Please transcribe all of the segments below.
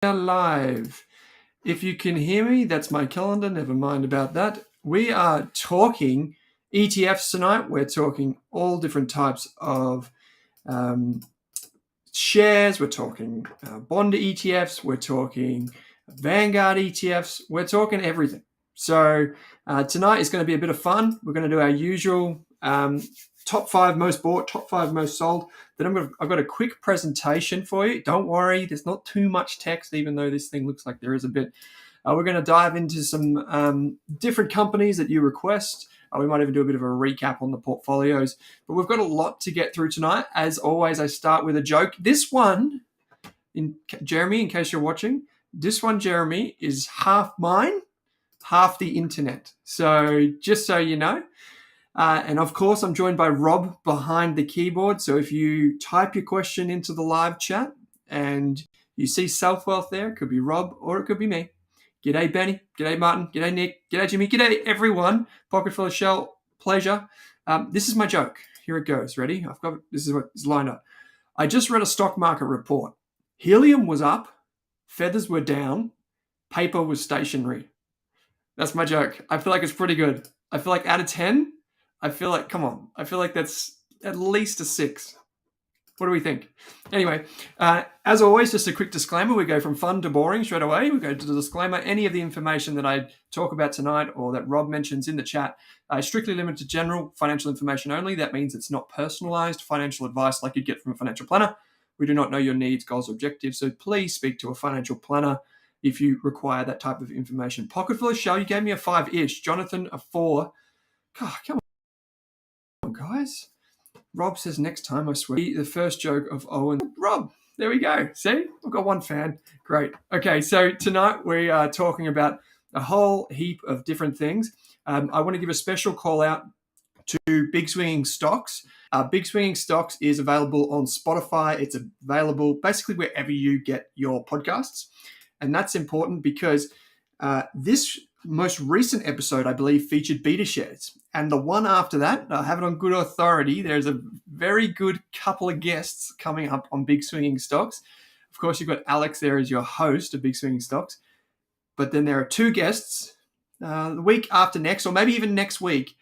are live. If you can hear me, that's my calendar. Never mind about that. We are talking ETFs tonight. We're talking all different types of shares. We're talking bond ETFs. We're talking Vanguard ETFs. We're talking everything. So tonight is going to be a bit of fun. We're going to do our usual top 5 most bought, top 5 most sold. Then I've got a quick presentation for you. Don't worry, there's not too much text, even though this thing looks like there is a bit. We're going to dive into some different companies that you request. We might even do a bit of a recap on the portfolios. But we've got a lot to get through tonight. As always, I start with a joke. This one, Jeremy, in case you're watching, this one, Jeremy, is half mine, half the internet. So just so you know. And of course, I'm joined by Rob behind the keyboard. So if you type your question into the live chat and you see SelfWealth there, it could be Rob or it could be me. G'day, Benny. G'day, Martin. G'day, Nick. G'day, Jimmy. G'day, everyone. Pocket full of shell. Pleasure. This is my joke. Here it goes. Ready? This is what is lined up. I just read a stock market report. Helium was up. Feathers were down. Paper was stationary. That's my joke. I feel like it's pretty good. I feel like out of 10, come on. I feel like that's at least a 6. What do we think? Anyway, as always, just a quick disclaimer. We go from fun to boring straight away. We go to the disclaimer. Any of the information that I talk about tonight or that Rob mentions in the chat is strictly limited to general financial information only. That means it's not personalized financial advice like you'd get from a financial planner. We do not know your needs, goals, or objectives. So please speak to a financial planner if you require that type of information. Pocket full of shell. You gave me a 5-ish. Jonathan, a 4. God, come on, guys. Rob says next time, I swear. The first joke of Owen. Rob, there we go. See? I've got one fan. Great. Okay, so tonight we are talking about a whole heap of different things. I want to give a special call out to Big Swinging Stocks. Big Swinging Stocks is available on Spotify. It's available basically wherever you get your podcasts. And that's important because this most recent episode, I believe, featured beta shares. And the one after that, I have it on good authority, there's a very good couple of guests coming up on Big Swinging Stocks. Of course, you've got Alex there as your host of Big Swinging Stocks. But then there are 2 guests the week after next, or maybe even next week.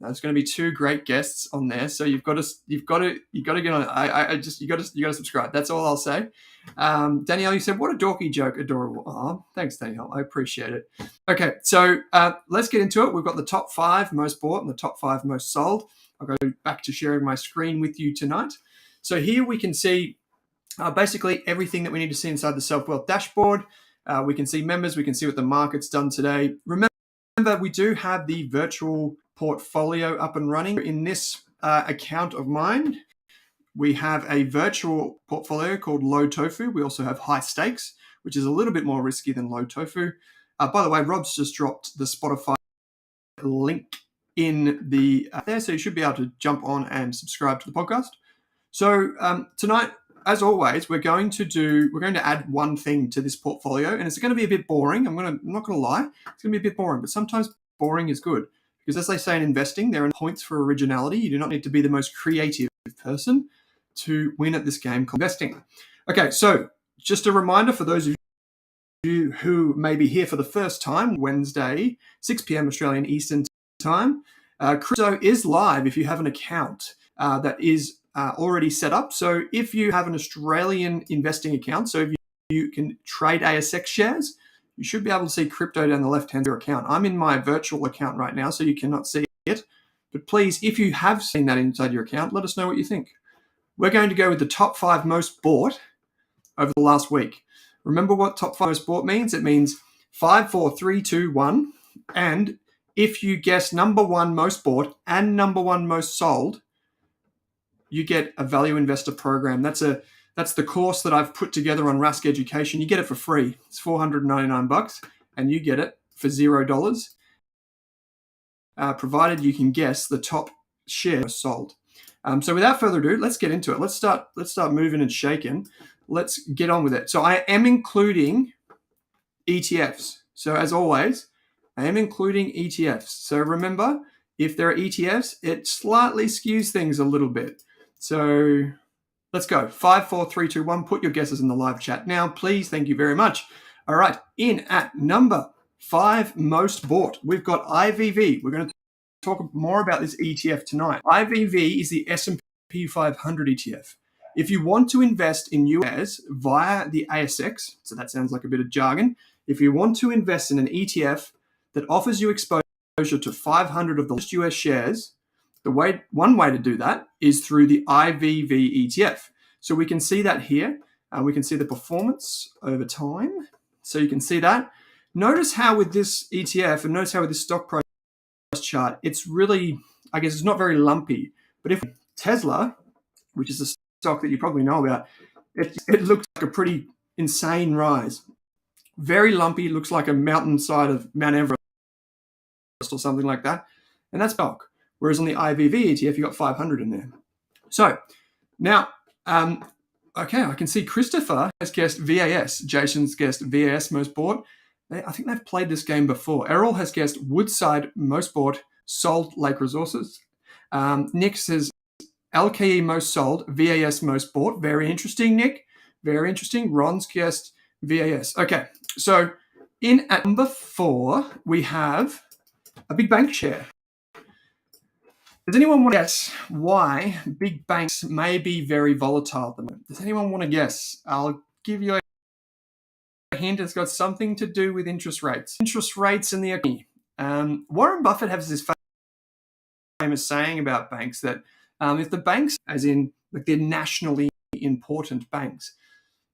There's going to be 2 great guests on there, so you've got to get on it. You got to subscribe. That's all I'll say. Danielle, you said what a dorky joke, adorable. Oh, thanks, Danielle. I appreciate it. Okay, so let's get into it. We've got the top 5 most bought and the top 5 most sold. I'll go back to sharing my screen with you tonight. So here we can see basically everything that we need to see inside the SelfWealth dashboard. We can see members. We can see what the market's done today. Remember, we do have the virtual portfolio up and running. In this account of mine, we have a virtual portfolio called Low Tofu. We also have High Stakes, which is a little bit more risky than Low Tofu. By the way, Rob's just dropped the Spotify link in the there, so you should be able to jump on and subscribe to the podcast. So tonight, as always, we're going to add one thing to this portfolio, and it's going to be a bit boring. I'm not going to lie, it's going to be a bit boring, but sometimes boring is good. Because as they say in investing, there are points for originality. You do not need to be the most creative person to win at this game called investing. Okay, so just a reminder for those of you who may be here for the first time, Wednesday, 6 p.m. Australian Eastern Time. Crypto is live if you have an account that is already set up. So if you have an Australian investing account, so if you can trade ASX shares, you should be able to see crypto down the left-hand of your account. I'm in my virtual account right now, so you cannot see it. But please, if you have seen that inside your account, let us know what you think. We're going to go with the top 5 most bought over the last week. Remember what top 5 most bought means? It means 5, 4, 3, 2, 1. And if you guess number 1 most bought and number 1 most sold, you get a value investor program. That's the course that I've put together on Rask Education. You get it for free. It's $499, and you get it for $0, provided you can guess the top share sold. So without further ado, let's get into it. Let's start moving and shaking. Let's get on with it. So I am including ETFs. So as always, I am including ETFs. So remember, if there are ETFs, it slightly skews things a little bit. So Let's go. 5, 4, 3, 2, 1. Put your guesses in the live chat now, please. Thank you very much. All right. In at number 5 most bought, we've got IVV. We're going to talk more about this ETF tonight. IVV is the S&P 500 ETF. If you want to invest in US via the ASX, so that sounds like a bit of jargon. If you want to invest in an ETF that offers you exposure to 500 of the largest US shares, one way to do that is through the IVV ETF. So we can see that here. We can see the performance over time. So you can see that. Notice how with this ETF and notice how with this stock price chart, it's really, I guess it's not very lumpy. But if Tesla, which is a stock that you probably know about, it looks like a pretty insane rise. Very lumpy, looks like a mountainside of Mount Everest or something like that. And that's stock. Whereas on the IVV ETF, you got 500 in there. So now, okay, I can see Christopher has guessed VAS. Jason's guessed VAS most bought. I think they've played this game before. Errol has guessed Woodside most bought, sold Lake Resources. Nick says LKE most sold, VAS most bought. Very interesting, Nick. Very interesting. Ron's guessed VAS. Okay, so in at number 4, we have a big bank share. Does anyone want to guess why big banks may be very volatile at the moment? Does anyone want to guess? I'll give you a hint. It's got something to do with interest rates. Interest rates in the economy. Warren Buffett has this famous saying about banks that if the banks, as in like they're nationally important banks,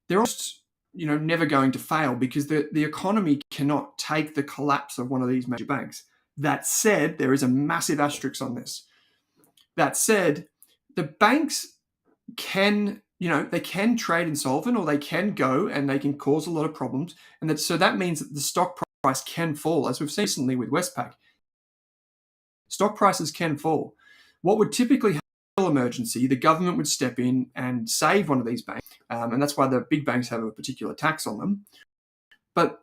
they're almost never going to fail because the economy cannot take the collapse of one of these major banks. That said, there is a massive asterisk on this. That said, the banks can, they can trade insolvent or they can go and they can cause a lot of problems. And so that means that the stock price can fall, as we've seen recently with Westpac. Stock prices can fall. What would typically happen in an emergency, the government would step in and save one of these banks. And that's why the big banks have a particular tax on them. But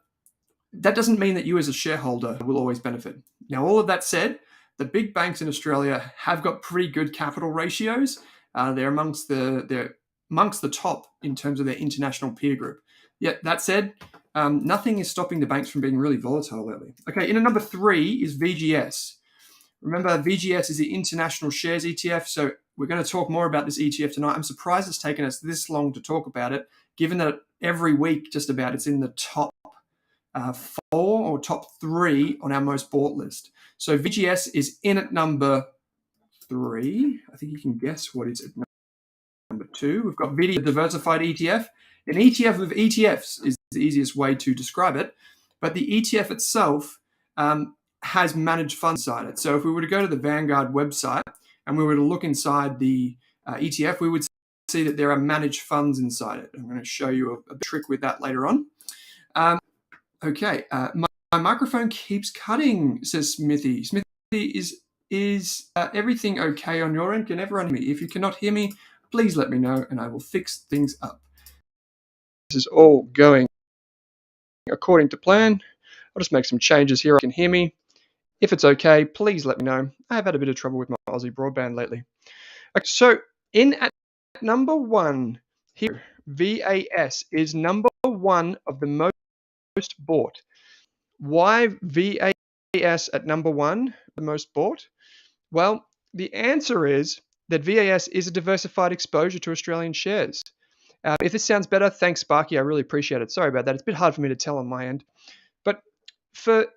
that doesn't mean that you as a shareholder will always benefit. Now, all of that said, the big banks in Australia have got pretty good capital ratios. They're amongst the top in terms of their international peer group. Yet that said, nothing is stopping the banks from being really volatile lately. Okay, in at number 3 is VGS. Remember, VGS is the International Shares ETF. So we're going to talk more about this ETF tonight. I'm surprised it's taken us this long to talk about it, given that every week just about it's in the top 4 or top 3 on our most bought list. So VGS is in at number 3. I think you can guess what it's at number 2. We've got VD, diversified ETF. An ETF of ETFs is the easiest way to describe it. But the ETF itself has managed funds inside it. So if we were to go to the Vanguard website and we were to look inside the ETF, we would see that there are managed funds inside it. I'm going to show you a trick with that later on. Okay, my microphone keeps cutting, says Smithy. Smithy, is everything okay on your end? Can everyone hear me? If you cannot hear me, please let me know and I will fix things up. This is all going according to plan. I'll just make some changes here. I can hear me. If it's okay, please let me know. I have had a bit of trouble with my Aussie broadband lately. Okay, so in at number 1 here, VAS is number 1 of the most bought. Why VAS at number 1, the most bought? Well, the answer is that VAS is a diversified exposure to Australian shares. If this sounds better, thanks, Sparky. I really appreciate it. Sorry about that. It's a bit hard for me to tell on my end. But for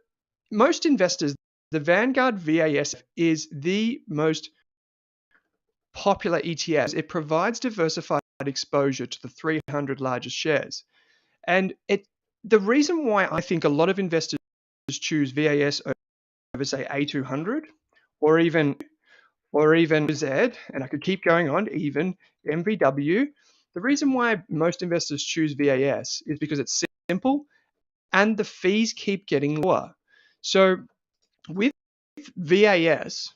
most investors, the Vanguard VAS is the most popular ETF. It provides diversified exposure to the 300 largest shares. And the reason why I think a lot of investors choose VAS over, say, A200 or even Z, and I could keep going on, even MVW, the reason why most investors choose VAS is because it's simple and the fees keep getting lower. So with VAS,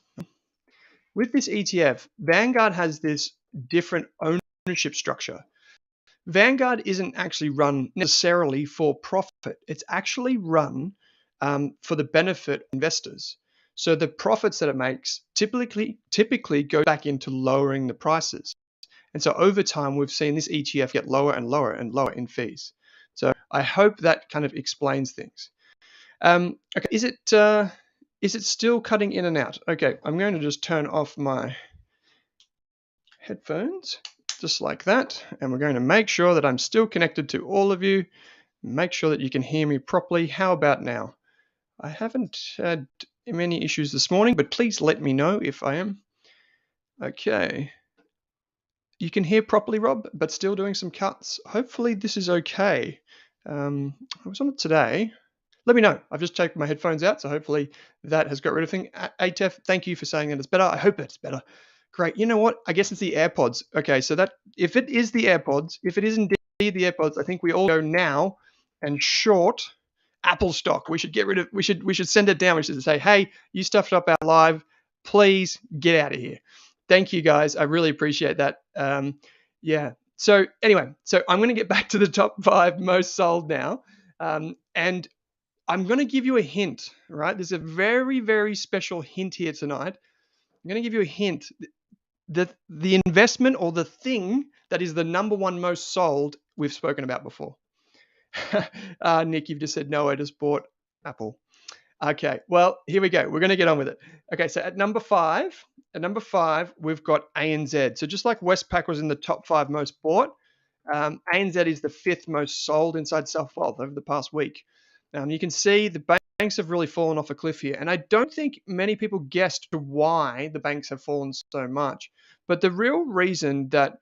with this ETF, Vanguard has this different ownership structure. Vanguard isn't actually run necessarily for profit. It's actually run for the benefit of investors. So the profits that it makes typically go back into lowering the prices. And so over time, we've seen this ETF get lower and lower and lower in fees. So I hope that kind of explains things. Okay, is it still cutting in and out? Okay, I'm going to just turn off my headphones just like that, and we're going to make sure that I'm still connected to all of you. Make sure that you can hear me properly. How about now? I haven't had many issues this morning, but please let me know if I am. Okay. You can hear properly, Rob, but still doing some cuts. Hopefully this is okay. I was on it today. Let me know. I've just taken my headphones out, so hopefully that has got rid of things. ATEF, thank you for saying that it's better. I hope it's better. Great. You know what? I guess it's the AirPods. Okay, so that if it is the AirPods, if it is indeed the AirPods, I think we all go now and short Apple stock. We should get rid of. We should send it down. We should say, hey, you stuffed up our live. Please get out of here. Thank you guys. I really appreciate that. Yeah. So anyway, so I'm going to get back to the top 5 most sold now, and I'm going to give you a hint. Right? There's a very, very special hint here tonight. I'm going to give you a hint that the investment or the thing that is the number 1 most sold we've spoken about before. Nick, you've just said no. I just bought Apple. Okay, well, here we go. We're going to get on with it. Okay, so at number 5, we've got ANZ. So just like Westpac was in the top 5 most bought, ANZ is the 5th most sold inside SelfWealth over the past week. You can see the banks have really fallen off a cliff here, and I don't think many people guessed why the banks have fallen so much. But the real reason that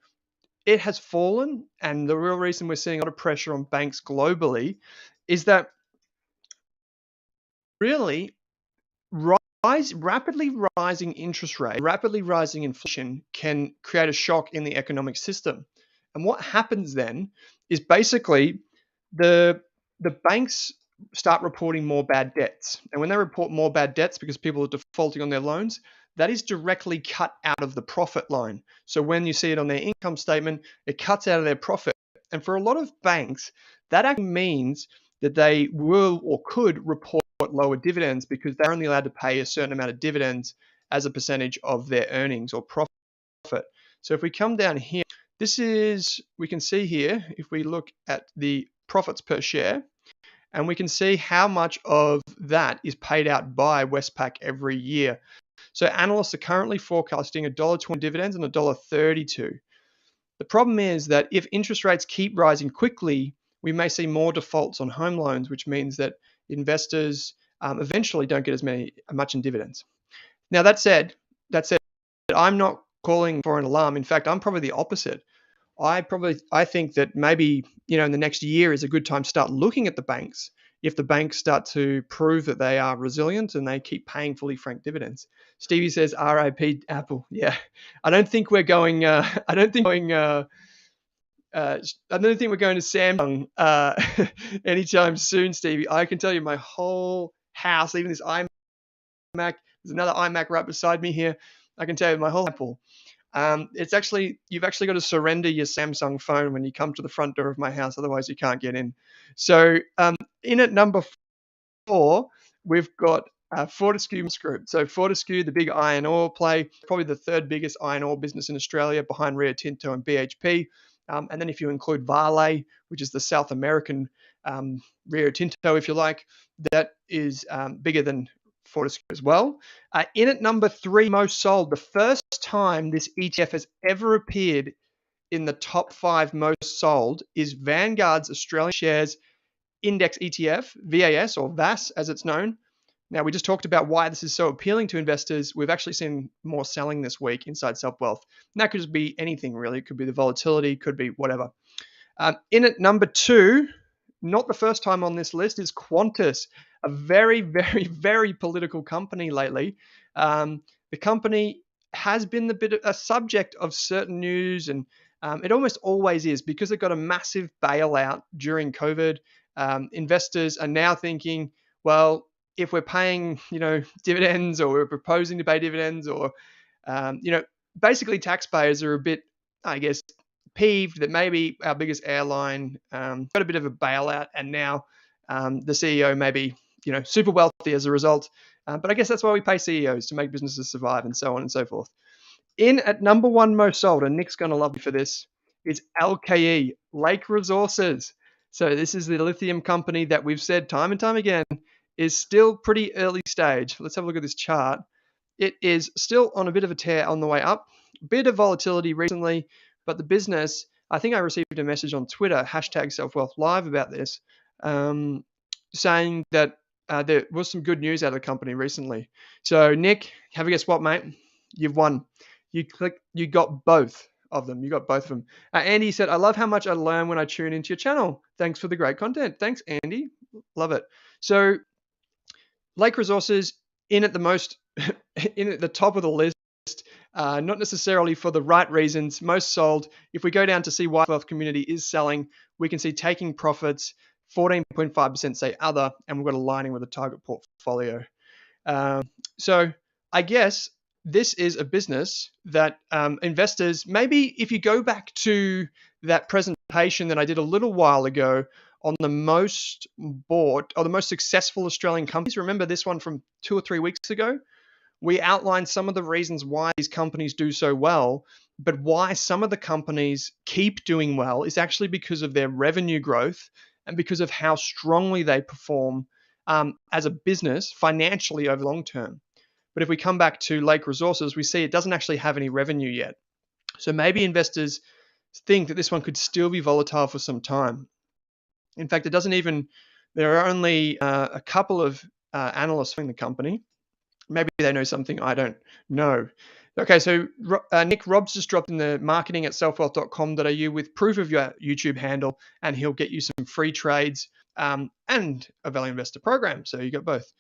it has fallen, and the real reason we're seeing a lot of pressure on banks globally, is that really rapidly rising interest rate, rapidly rising inflation can create a shock in the economic system. And what happens then is basically the banks start reporting more bad debts. And when they report more bad debts because people are defaulting on their loans, that is directly cut out of the profit line. So when you see it on their income statement, it cuts out of their profit. And for a lot of banks, that actually means that they will or could report lower dividends because they're only allowed to pay a certain amount of dividends as a percentage of their earnings or profit. So if we come down here, we can see here, if we look at the profits per share, and we can see how much of that is paid out by Westpac every year. So analysts are currently forecasting $1.20 dividends and $1.32. The problem is that if interest rates keep rising quickly, we may see more defaults on home loans, which means that investors eventually don't get much in dividends. Now that said, I'm not calling for an alarm. In fact, I'm probably the opposite. I think that maybe in the next year is a good time to start looking at the banks if the banks start to prove that they are resilient and they keep paying fully franked dividends. Stevie says, "RIP Apple." Yeah, I don't think we're going. I don't think we're going to Samsung anytime soon, Stevie. I can tell you my whole house, even this iMac, there's another iMac right beside me here. I can tell you my whole Apple. You've actually got to surrender your Samsung phone when you come to the front door of my house, otherwise you can't get in. So in at number 4, we've got Fortescue Group. So Fortescue, the big iron ore play, probably the 3rd biggest iron ore business in Australia behind Rio Tinto and BHP. And then if you include Vale, which is the South American Rio Tinto, if you like, that is bigger than Fortescue as well. In at number 3 most sold, the first time this ETF has ever appeared in the top 5 most sold is Vanguard's Australian Shares Index ETF, VAS or VAS as it's known. Now, we just talked about why this is so appealing to investors. We've actually seen more selling this week inside SelfWealth. And that could just be anything, really. It could be the volatility, could be whatever. In at number 2, not the first time on this list, is Qantas, a very, very, very political company lately. The company has been a subject of certain news, and it almost always is because it got a massive bailout during COVID. Investors are now thinking, well, if we're paying, dividends, or we're proposing to pay dividends, or, basically taxpayers are a bit, I guess, peeved that maybe our biggest airline got a bit of a bailout, and now the CEO may be, super wealthy as a result. But I guess that's why we pay CEOs, to make businesses survive, and so on and so forth. In at number one most sold, and Nick's going to love me for this, is LKE, Lake Resources. So this is the lithium company that we've said time and time again is still pretty early stage. Let's have a look at this chart. It is still on a bit of a tear on the way up. Bit of volatility recently, but the business, I think I received a message on Twitter, hashtag SelfWealth Live about this, saying that there was some good news out of the company recently. So Nick, have a guess what, mate? You've won. You got both of them. You got both of them. Andy said, I love how much I learn when I tune into your channel. Thanks for the great content. Thanks, Andy. Love it. So Lake Resources in at the most, in at the top of the list, not necessarily for the right reasons. Most sold. If we go down to see why wealth community is selling, we can see taking profits, 14.5% say other, and we've got aligning with a target portfolio. So I guess this is a business that investors, maybe if you go back to that presentation that I did a little while ago on the most bought or the most successful Australian companies, remember this one from 2 or 3 weeks ago? We outlined some of the reasons why these companies do so well, but why some of the companies keep doing well is actually because of their revenue growth and because of how strongly they perform as a business financially over the long term. But if we come back to Lake Resources, we see it doesn't actually have any revenue yet. So maybe investors think that this one could still be volatile for some time. In fact, there are only a couple of analysts in the company. Maybe they know something I don't know. Okay, so Nick Rob's just dropped in the marketing at selfwealth.com.au with proof of your YouTube handle, and he'll get you some free trades and a value investor program. So you got both.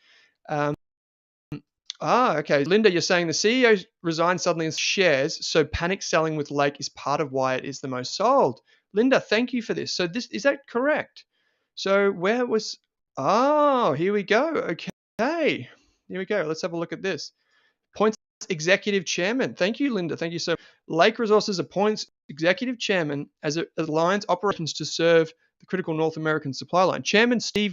Okay. Linda, you're saying the CEO resigned suddenly in shares, so panic selling with Lake is part of why it is the most sold. Linda, thank you for this. So is that correct? So where was... Oh, here we go. Okay. Here we go. Let's have a look at this. Points executive chairman. Thank you, Linda. Thank you so much. Lake Resources appoints executive chairman as it aligns operations to serve the critical North American supply line. Chairman Stu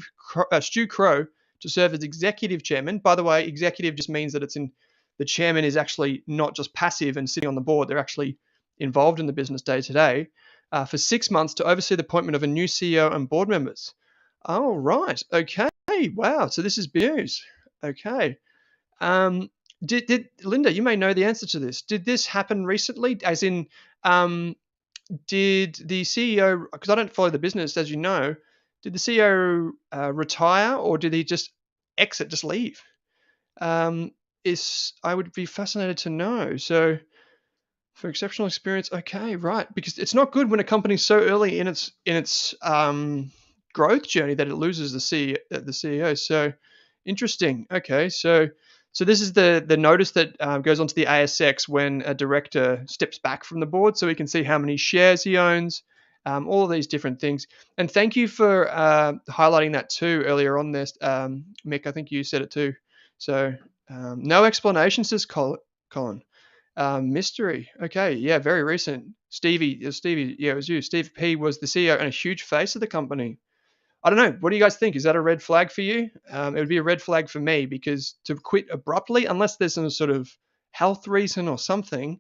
Crow to serve as executive chairman. By the way, executive just means that the chairman is actually not just passive and sitting on the board. They're actually involved in the business day to day for 6 months to oversee the appointment of a new CEO and board members. Oh, right. Okay. Wow. So this is big news. Okay. Did Linda, you may know the answer to this. Did this happen recently? As in, did the CEO, because I don't follow the business, as you know, did the CEO retire or did he just exit, just leave? I would be fascinated to know. So for exceptional experience, okay, right, because it's not good when a company's so early in its growth journey that it loses the CEO. So interesting. Okay, so this is the notice that goes onto the ASX when a director steps back from the board, so we can see how many shares he owns, all of these different things. And thank you for highlighting that too earlier on this, Mick. I think you said it too. So no explanation, says Colin. Mystery. Okay, yeah, very recent. Stevie, yeah, it was you. Steve P was the CEO and a huge face of the company. I don't know. What do you guys think? Is that a red flag for you? It would be a red flag for me because to quit abruptly, unless there's some sort of health reason or something,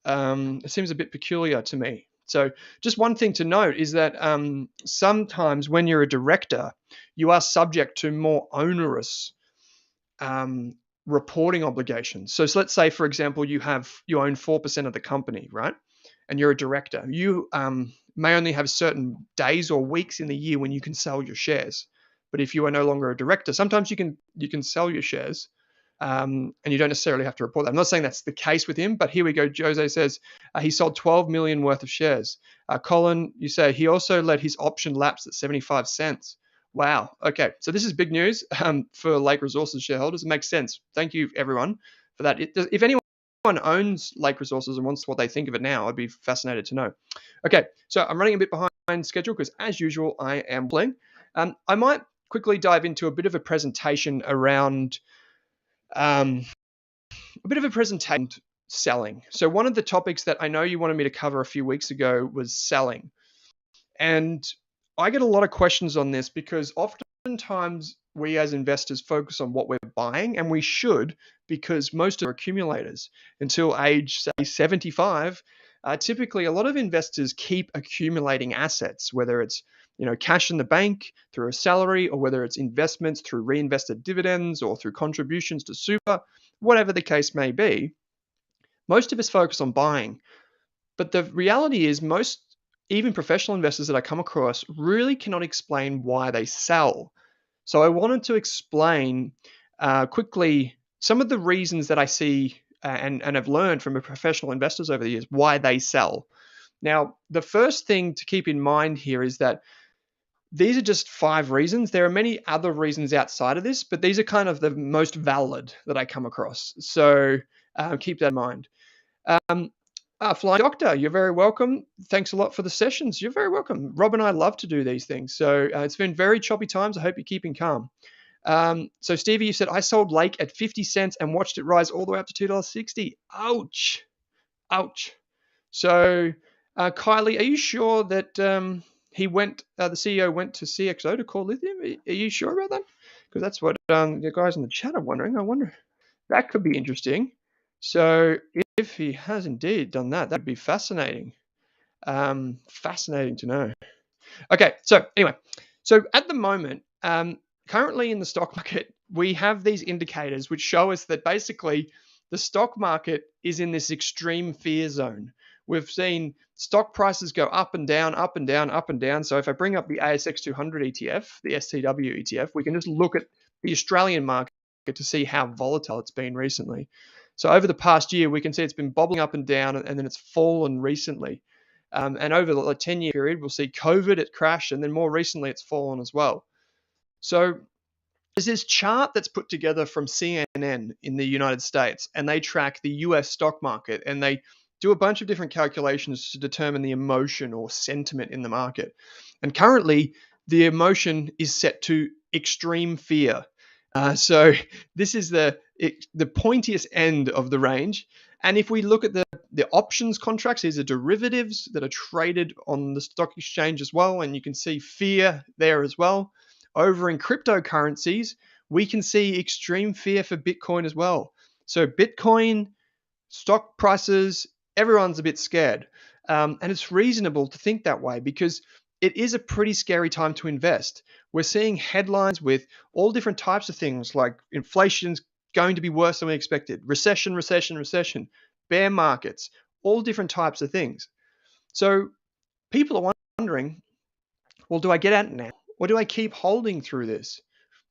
it seems a bit peculiar to me. So just one thing to note is that sometimes when you're a director, you are subject to more onerous reporting obligations. So let's say, for example, you own 4% of the company, right? And you're a director. You may only have certain days or weeks in the year when you can sell your shares. But if you are no longer a director, sometimes you can sell your shares, and you don't necessarily have to report that. I'm not saying that's the case with him, but here we go. Jose says he sold 12 million worth of shares. Colin, you say he also let his option lapse at 75 cents. Wow. Okay. So this is big news for Lake Resources shareholders. It makes sense. Thank you, everyone, for that. If anyone owns Lake Resources and wants what they think of it now, I'd be fascinated to know. Okay. So I'm running a bit behind schedule because, as usual, I am playing. I might quickly dive into a bit of a presentation around selling. So one of the topics that I know you wanted me to cover a few weeks ago was selling. And I get a lot of questions on this because oftentimes we as investors focus on what we're buying, and we should, because most are accumulators until age, say, 75. Typically, a lot of investors keep accumulating assets, whether it's cash in the bank through a salary, or whether it's investments through reinvested dividends or through contributions to super, whatever the case may be. Most of us focus on buying. But the reality is most, even professional investors that I come across, really cannot explain why they sell. So I wanted to explain quickly some of the reasons that I see and have learned from professional investors over the years why they sell. Now, the first thing to keep in mind here is that these are just 5 reasons. There are many other reasons outside of this, but these are kind of the most valid that I come across. So keep that in mind. Flying Doctor, you're very welcome. Thanks a lot for the sessions. You're very welcome. Rob and I love to do these things. So it's been very choppy times. I hope you're keeping calm. So Stevie, you said, I sold Lake at 50 cents and watched it rise all the way up to $2.60. Ouch. Ouch. So Kylie, are you sure that the CEO went to CXO to call lithium? Are you sure about that? Because that's what the guys in the chat are wondering. I wonder, that could be interesting. So if he has indeed done that, that'd be fascinating. Fascinating to know. Okay, so anyway, so at the moment, currently in the stock market, we have these indicators which show us that basically the stock market is in this extreme fear zone. We've seen stock prices go up and down, up and down, up and down. So if I bring up the ASX 200 ETF, the STW ETF, we can just look at the Australian market to see how volatile it's been recently. So over the past year, we can see it's been bobbling up and down, and then it's fallen recently. And over the 10-year period, we'll see COVID, it crashed, and then more recently, it's fallen as well. So there's this chart that's put together from CNN in the United States, and they track the US stock market, and they do a bunch of different calculations to determine the emotion or sentiment in the market. And currently, the emotion is set to extreme fear. So this is the pointiest end of the range. And if we look at the options contracts, these are derivatives that are traded on the stock exchange as well. And you can see fear there as well. Over in cryptocurrencies, we can see extreme fear for Bitcoin as well. So Bitcoin, stock prices, everyone's a bit scared. And it's reasonable to think that way because it is a pretty scary time to invest. We're seeing headlines with all different types of things like inflation's going to be worse than we expected, recession, bear markets, all different types of things. So people are wondering, well, do I get out now? Or do I keep holding through this?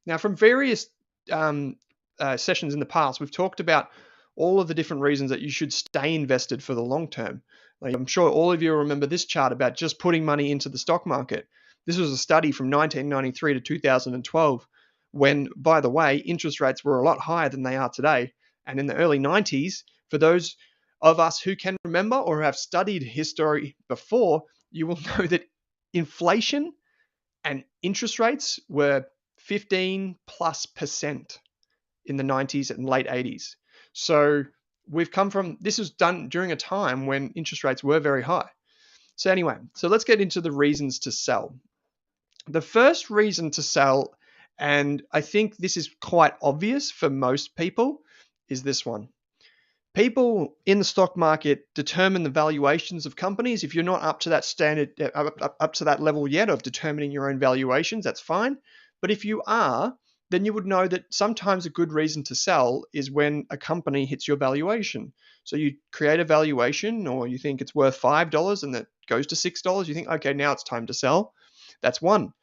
Now, from various sessions in the past, we've talked about all of the different reasons that you should stay invested for the long term. Like, I'm sure all of you remember this chart about just putting money into the stock market. This was a study from 1993 to 2012, when, by the way, interest rates were a lot higher than they are today. And in the early 90s, for those of us who can remember or have studied history before, you will know that inflation and interest rates were 15+% in the 90s and late 80s. So we've come from, this was done during a time when interest rates were very high. So anyway, so let's get into the reasons to sell. The first reason to sell, and I think this is quite obvious for most people, is this one. People in the stock market determine the valuations of companies. If you're not up to that standard, up to that level yet of determining your own valuations, that's fine. But if you are, then you would know that sometimes a good reason to sell is when a company hits your valuation. So you create a valuation, or you think it's worth $5 and that goes to $6. You think, okay, now it's time to sell. That's one.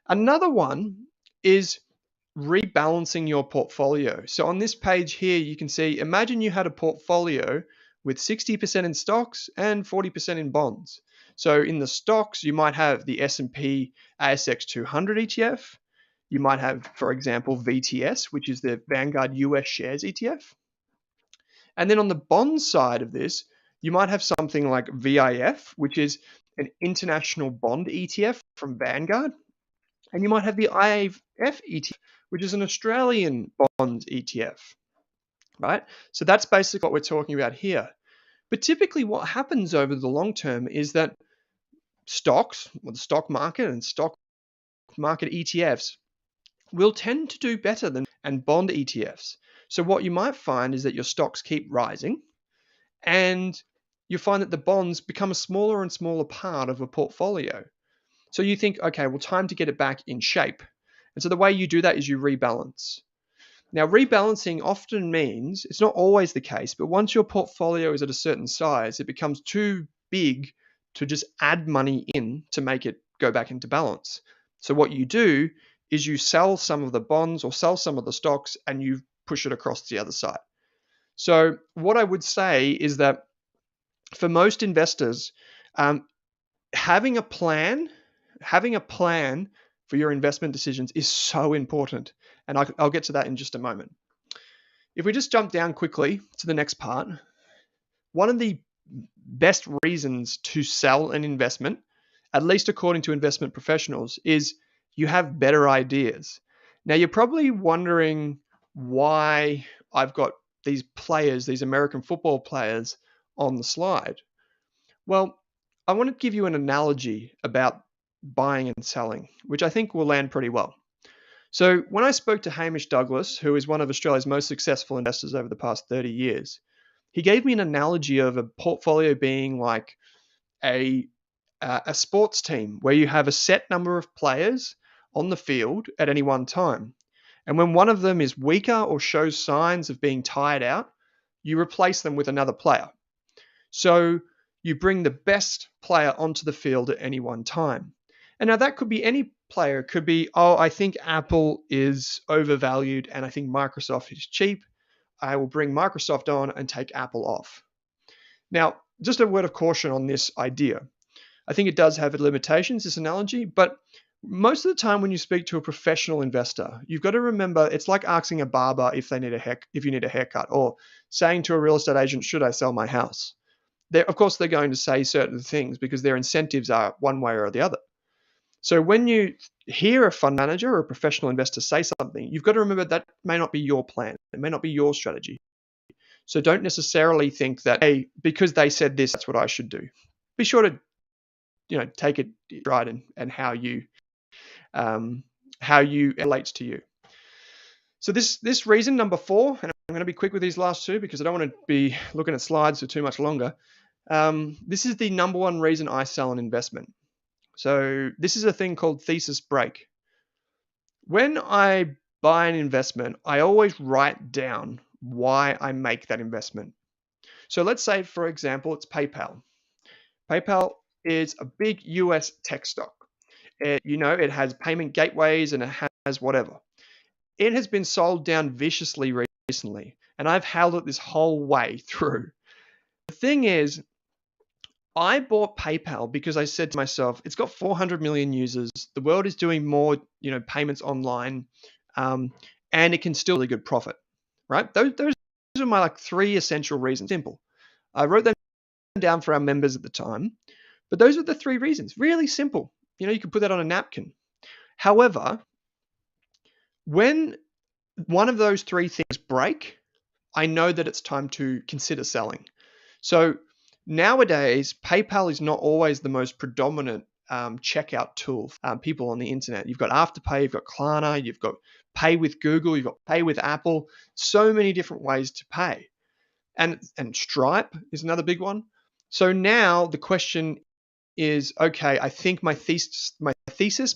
Another one is rebalancing your portfolio. So on this page here, you can see, imagine you had a portfolio with 60% in stocks and 40% in bonds. So in the stocks, you might have the S&P ASX 200 ETF. You might have, for example, VTS, which is the Vanguard US shares ETF. And then on the bond side of this, you might have something like VIF, which is an international bond ETF from Vanguard. And you might have the IAF ETF, which is an Australian bond ETF, right? So that's basically what we're talking about here. But typically what happens over the long term is that stocks, or the stock market and stock market ETFs, will tend to do better than and bond ETFs. So what you might find is that your stocks keep rising, and you find that the bonds become a smaller and smaller part of a portfolio. So you think, okay, well, time to get it back in shape. And so the way you do that is you rebalance. Now, rebalancing often means, it's not always the case, but once your portfolio is at a certain size, it becomes too big to just add money in to make it go back into balance. So what you do is you sell some of the bonds or sell some of the stocks and you push it across to the other side. So what I would say is that for most investors, having a plan for your investment decisions is so important. And I'll get to that in just a moment. If we just jump down quickly to the next part, one of the best reasons to sell an investment, at least according to investment professionals, is you have better ideas. Now, you're probably wondering why I've got these players, these American football players, on the slide. Well, I want to give you an analogy about buying and selling, which I think will land pretty well. So when I spoke to Hamish Douglas, who is one of Australia's most successful investors over the past 30 years, he gave me an analogy of a portfolio being like a sports team where you have a set number of players on the field at any one time. And when one of them is weaker or shows signs of being tired out, you replace them with another player. So you bring the best player onto the field at any one time. And now that could be any player. It could be, I think Apple is overvalued and I think Microsoft is cheap. I will bring Microsoft on and take Apple off. Now, just a word of caution on this idea. I think it does have limitations, this analogy, but most of the time when you speak to a professional investor, you've got to remember it's like asking a barber if you need a haircut, or saying to a real estate agent, should I sell my house? Of course, they're going to say certain things because their incentives are one way or the other. So when you hear a fund manager or a professional investor say something, you've got to remember that may not be your plan. It may not be your strategy. So don't necessarily think that, hey, because they said this, that's what I should do. Be sure to, take it right and how you relates to you. So this reason number 4, and I'm going to be quick with these last 2 because I don't want to be looking at slides for too much longer. This is the number 1 reason I sell an investment. So this is a thing called thesis break. When I buy an investment, I always write down why I make that investment. So let's say, for example, it's PayPal. PayPal is a big US tech stock. It has payment gateways and it has whatever. It has been sold down viciously recently, and I've held it this whole way through. The thing is, I bought PayPal because I said to myself, it's got 400 million users. The world is doing more, payments online, and it can still be a good profit, right? Those are my 3 essential reasons. Simple. I wrote them down for our members at the time, but those are the 3 reasons. Really simple. You can put that on a napkin. However, when one of those 3 things break, I know that it's time to consider selling. So nowadays, PayPal is not always the most predominant checkout tool for people on the internet. You've got Afterpay, you've got Klarna, you've got Pay with Google, you've got Pay with Apple. So many different ways to pay. And Stripe is another big one. So now the question is, okay, I think my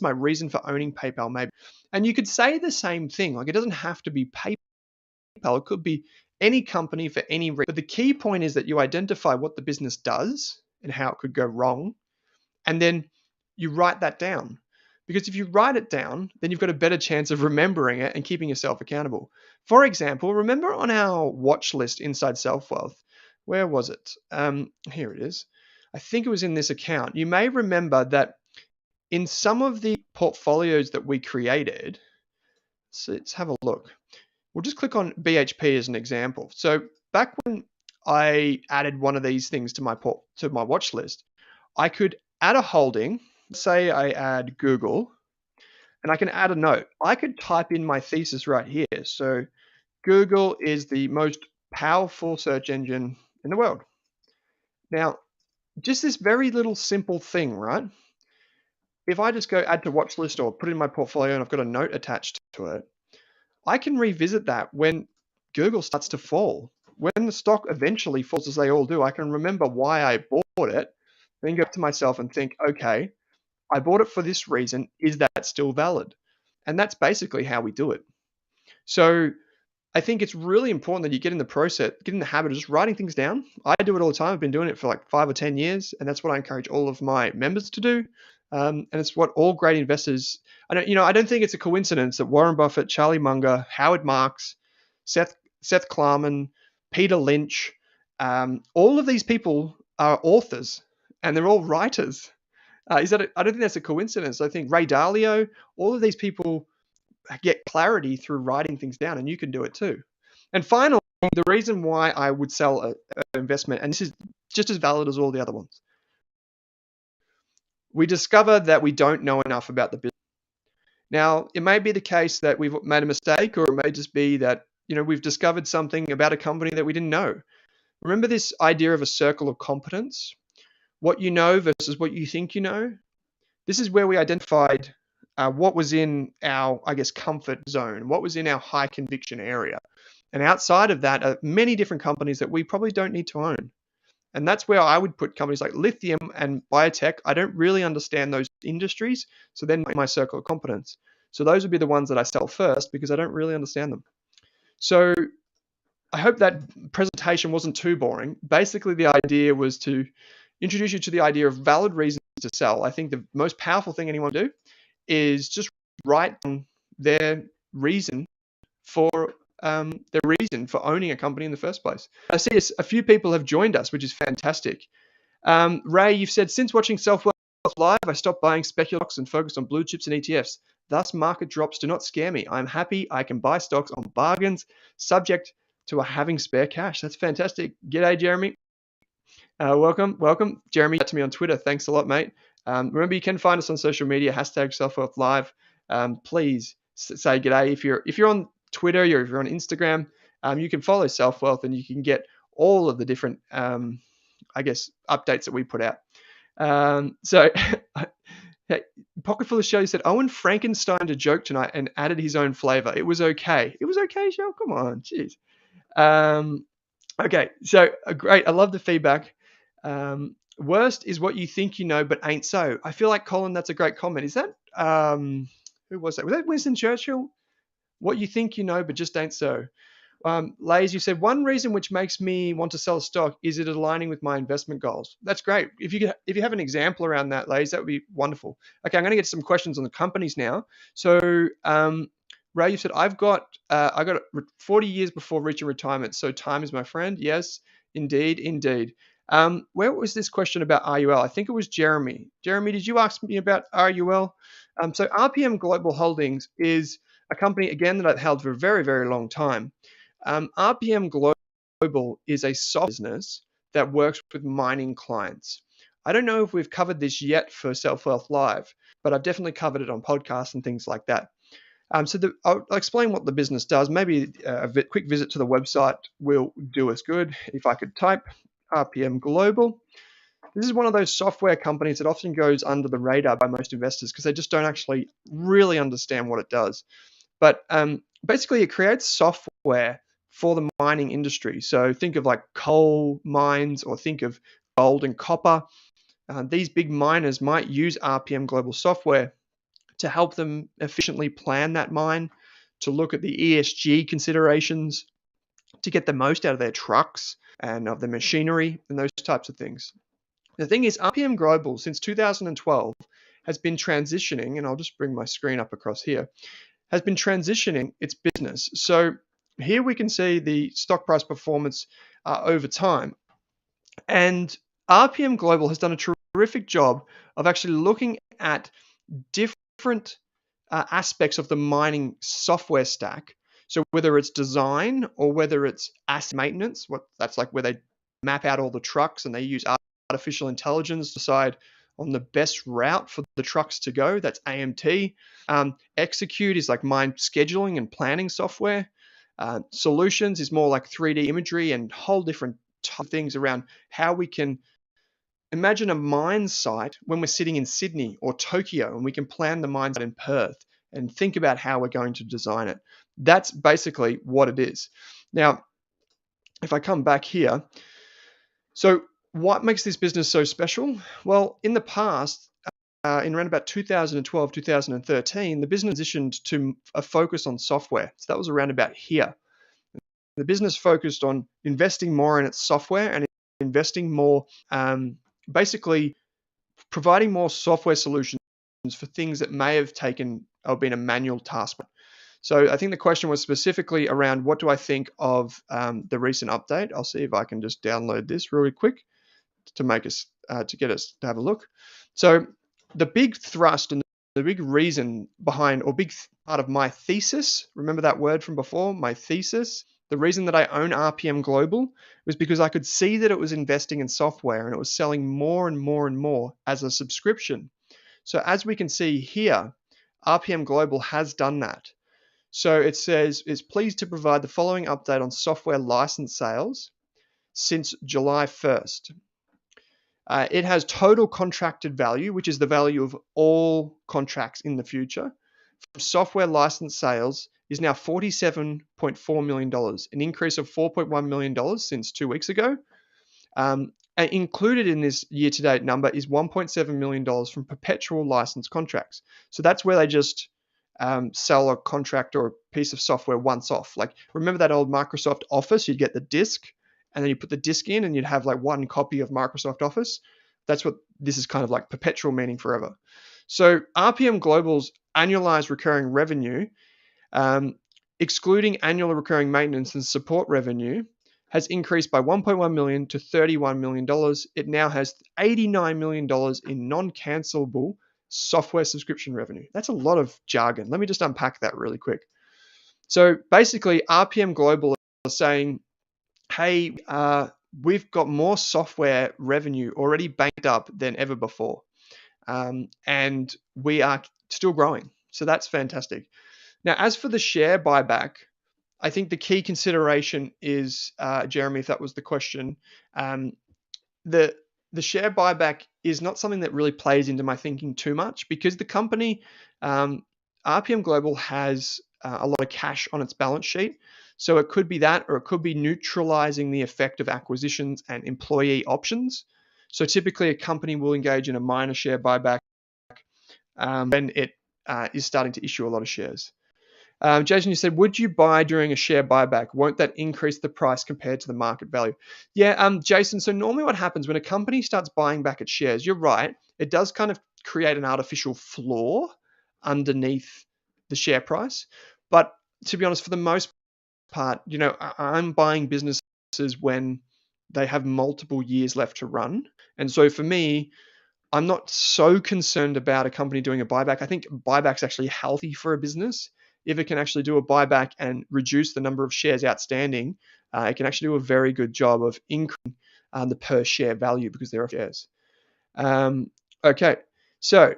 reason for owning PayPal maybe. And you could say the same thing. It doesn't have to be PayPal. It could be any company for any reason. But the key point is that you identify what the business does and how it could go wrong. And then you write that down. Because if you write it down, then you've got a better chance of remembering it and keeping yourself accountable. For example, remember on our watch list inside SelfWealth, where was it? Here it is. I think it was in this account. You may remember that in some of the portfolios that we created, so let's have a look. We'll just click on BHP as an example. So back when I added one of these things to my watch list, I could add a holding. Say I add Google, and I can add a note. I could type in my thesis right here. So Google is the most powerful search engine in the world. Now, just this very little simple thing, right? If I just go add to watch list or put it in my portfolio and I've got a note attached to it, I can revisit that when Google starts to fall. When the stock eventually falls, as they all do, I can remember why I bought it, then go to myself and think, okay, I bought it for this reason. Is that still valid? And that's basically how we do it. So I think it's really important that you get in the process, get in the habit of just writing things down. I do it all the time. I've been doing it for like 5 or 10 years, and that's what I encourage all of my members to do. And it's what all great investors. I don't think it's a coincidence that Warren Buffett, Charlie Munger, Howard Marks, Seth Klarman, Peter Lynch, all of these people are authors, and they're all writers. I don't think that's a coincidence. I think Ray Dalio, all of these people get clarity through writing things down, and you can do it too. And finally, the reason why I would sell an investment, and this is just as valid as all the other ones, we discover that we don't know enough about the business. Now, it may be the case that we've made a mistake, or it may just be that we've discovered something about a company that we didn't know. Remember this idea of a circle of competence? What you know versus what you think you know. This is where we identified what was in our, comfort zone, what was in our high conviction area. And outside of that are many different companies that we probably don't need to own. And that's where I would put companies like lithium and biotech. I don't really understand those industries, so then my circle of competence. So those would be the ones that I sell first because I don't really understand them. So I hope that presentation wasn't too boring. Basically, the idea was to introduce you to the idea of valid reasons to sell. I think the most powerful thing anyone can do is just write down their reason for owning a company in the first place. I see a few people have joined us, which is fantastic. Ray, you've said, since watching SelfWealth Live, I stopped buying speculations and focused on blue chips and ETFs. Thus, market drops do not scare me. I'm happy I can buy stocks on bargains, subject to having spare cash. That's fantastic. G'day, Jeremy. Welcome. Jeremy, to me on Twitter. Thanks a lot, mate. Remember, you can find us on social media, #SelfWealth Live. Please say g'day. If you're on Twitter or if you're on Instagram, you can follow SelfWealth and you can get all of the different, updates that we put out. Hey, Pocketful of Shelley said, Owen Frankensteined a joke tonight and added his own flavor. It was okay. It was okay, Shell? Come on, jeez. Okay, so great. I love the feedback. Worst is what you think you know, but ain't so. I feel like, Colin, that's a great comment. Is that, who was that? Was that Winston Churchill? What you think you know, but just ain't so. Lays, you said, one reason which makes me want to sell a stock is it aligning with my investment goals. That's great. If you have an example around that, Lays, that would be wonderful. Okay, I'm going to get some questions on the companies now. So, Ray, you said, I got 40 years before reaching retirement, so time is my friend. Yes, indeed. Where was this question about RUL? I think it was Jeremy. Jeremy, did you ask me about RUL? So RPM Global Holdings is a company, again, that I've held for a very, very long time. RPM Global is a software business that works with mining clients. I don't know if we've covered this yet for SelfWealth Live, but I've definitely covered it on podcasts and things like that. I'll explain what the business does. Maybe a quick visit to the website will do us good. If I could type RPM Global. This is one of those software companies that often goes under the radar by most investors because they just don't actually really understand what it does. But basically, it creates software for the mining industry. So think of like coal mines or think of gold and copper. These big miners might use RPM Global software to help them efficiently plan that mine, to look at the ESG considerations, to get the most out of their trucks and of the machinery and those types of things. The thing is, RPM Global, since 2012, has been transitioning, and I'll just bring my screen up across here, has been transitioning its business. So here we can see the stock price performance over time. And RPM Global has done a terrific job of actually looking at different aspects of the mining software stack. So whether it's design or whether it's asset maintenance, that's like where they map out all the trucks and they use artificial intelligence to decide on the best route for the trucks to go. That's AMT. Execute is like mine scheduling and planning software. Solutions is more like 3D imagery and whole different things around how we can imagine a mine site when we're sitting in Sydney or Tokyo and we can plan the mine site in Perth and think about how we're going to design it. That's basically what it is. Now, if I come back here, so what makes this business so special? Well, in the past, in around about 2012, 2013, the business transitioned to a focus on software. So that was around about here. The business focused on investing more in its software and investing more, basically providing more software solutions for things that may have taken or been a manual task. So I think the question was specifically around what do I think of the recent update. I'll see if I can just download this really quick to make us to get us to have a look. So the big thrust and the big reason behind, or big part of my thesis, remember that word from before, my thesis, the reason that I own RPM Global was because I could see that it was investing in software and it was selling more and more and more as a subscription. So as we can see here, RPM Global has done that. So it says, is pleased to provide the following update on software license sales since July 1st. It has total contracted value, which is the value of all contracts in the future. Software license sales is now $47.4 million, an increase of $4.1 million since 2 weeks ago. And included in this year-to-date number is $1.7 million from perpetual license contracts. So that's where they just sell a contract or a piece of software once off. Like, remember that old Microsoft Office? You'd get the disk, and then you put the disk in, and you'd have like one copy of Microsoft Office. That's what this is kind of like, perpetual meaning forever. So RPM Global's annualized recurring revenue, excluding annual recurring maintenance and support revenue, has increased by $1.1 million to $31 million. It now has $89 million in non-cancelable software subscription revenue. That's a lot of jargon. Let me just unpack that really quick. So basically, RPM Global is saying, hey, we've got more software revenue already banked up than ever before. And we are still growing. So that's fantastic. Now, as for the share buyback, I think the key consideration is, Jeremy, if that was the question, the share buyback is not something that really plays into my thinking too much, because the company, RPM Global, has a lot of cash on its balance sheet. So it could be that, or it could be neutralizing the effect of acquisitions and employee options. So typically a company will engage in a minor share buyback when it is starting to issue a lot of shares. Jason, you said, would you buy during a share buyback? Won't that increase the price compared to the market value? Yeah, Jason, so normally what happens when a company starts buying back its shares, you're right, it does kind of create an artificial floor underneath the share price. But to be honest, for the most part, I'm buying businesses when they have multiple years left to run. And so for me, I'm not so concerned about a company doing a buyback. I think buyback's actually healthy for a business. If it can actually do a buyback and reduce the number of shares outstanding, it can actually do a very good job of increasing the per share value because there are shares. Okay, so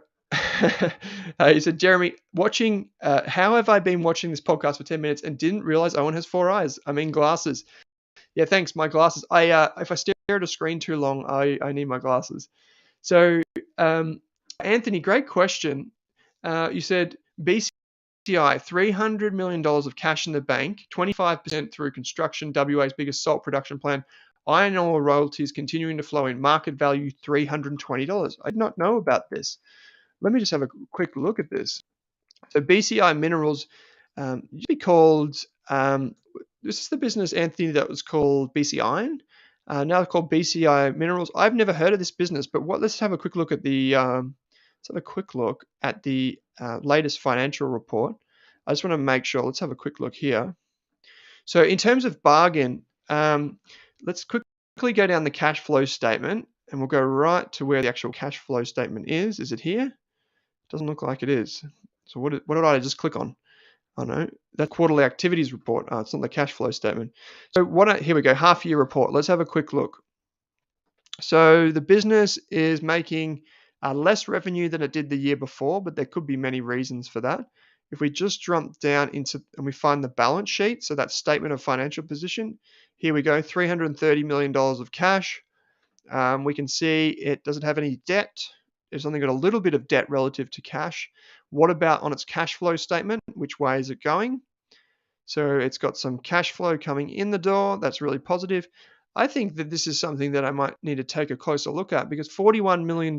he said, Jeremy, how have I been watching this podcast for 10 minutes and didn't realize Owen has 4 eyes? I mean glasses. Yeah, thanks, my glasses. If I stare at a screen too long, I need my glasses. So, Anthony, great question. You said BCI, $300 million of cash in the bank, 25% through construction, WA's biggest salt production plant, iron ore royalties continuing to flow in, market value $320. I did not know about this. Let me just have a quick look at this. So BCI Minerals used to be called, this is the business, Anthony, that was called BC Iron. Now it's called BCI Minerals. I've never heard of this business, but let's have a quick look at the latest financial report. I just want to make sure. Let's have a quick look here. So in terms of bargain, let's quickly go down the cash flow statement, and we'll go right to where the actual cash flow statement is. Is it here? It doesn't look like it is. So what did I just click on? Oh no, that quarterly activities report. Oh, it's not the cash flow statement. So here we go, half year report. Let's have a quick look. So the business is making less revenue than it did the year before, but there could be many reasons for that. If we just jump down and we find the balance sheet, so that statement of financial position, here we go, $330 million of cash. We can see it doesn't have any debt. It's only got a little bit of debt relative to cash. What about on its cash flow statement? Which way is it going? So it's got some cash flow coming in the door. That's really positive. I think that this is something that I might need to take a closer look at, because $41 million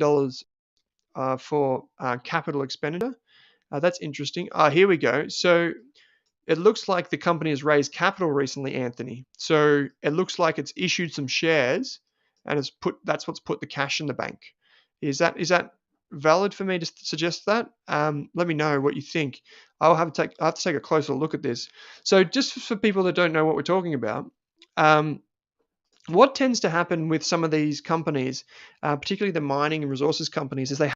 for capital expenditure. That's interesting. Here we go. So it looks like the company has raised capital recently, Anthony. So it looks like it's issued some shares, and that's what's put the cash in the bank. Is that valid for me to suggest that? Let me know what you think. I'll have to take a closer look at this. So just for people that don't know what we're talking about, what tends to happen with some of these companies, particularly the mining and resources companies, is they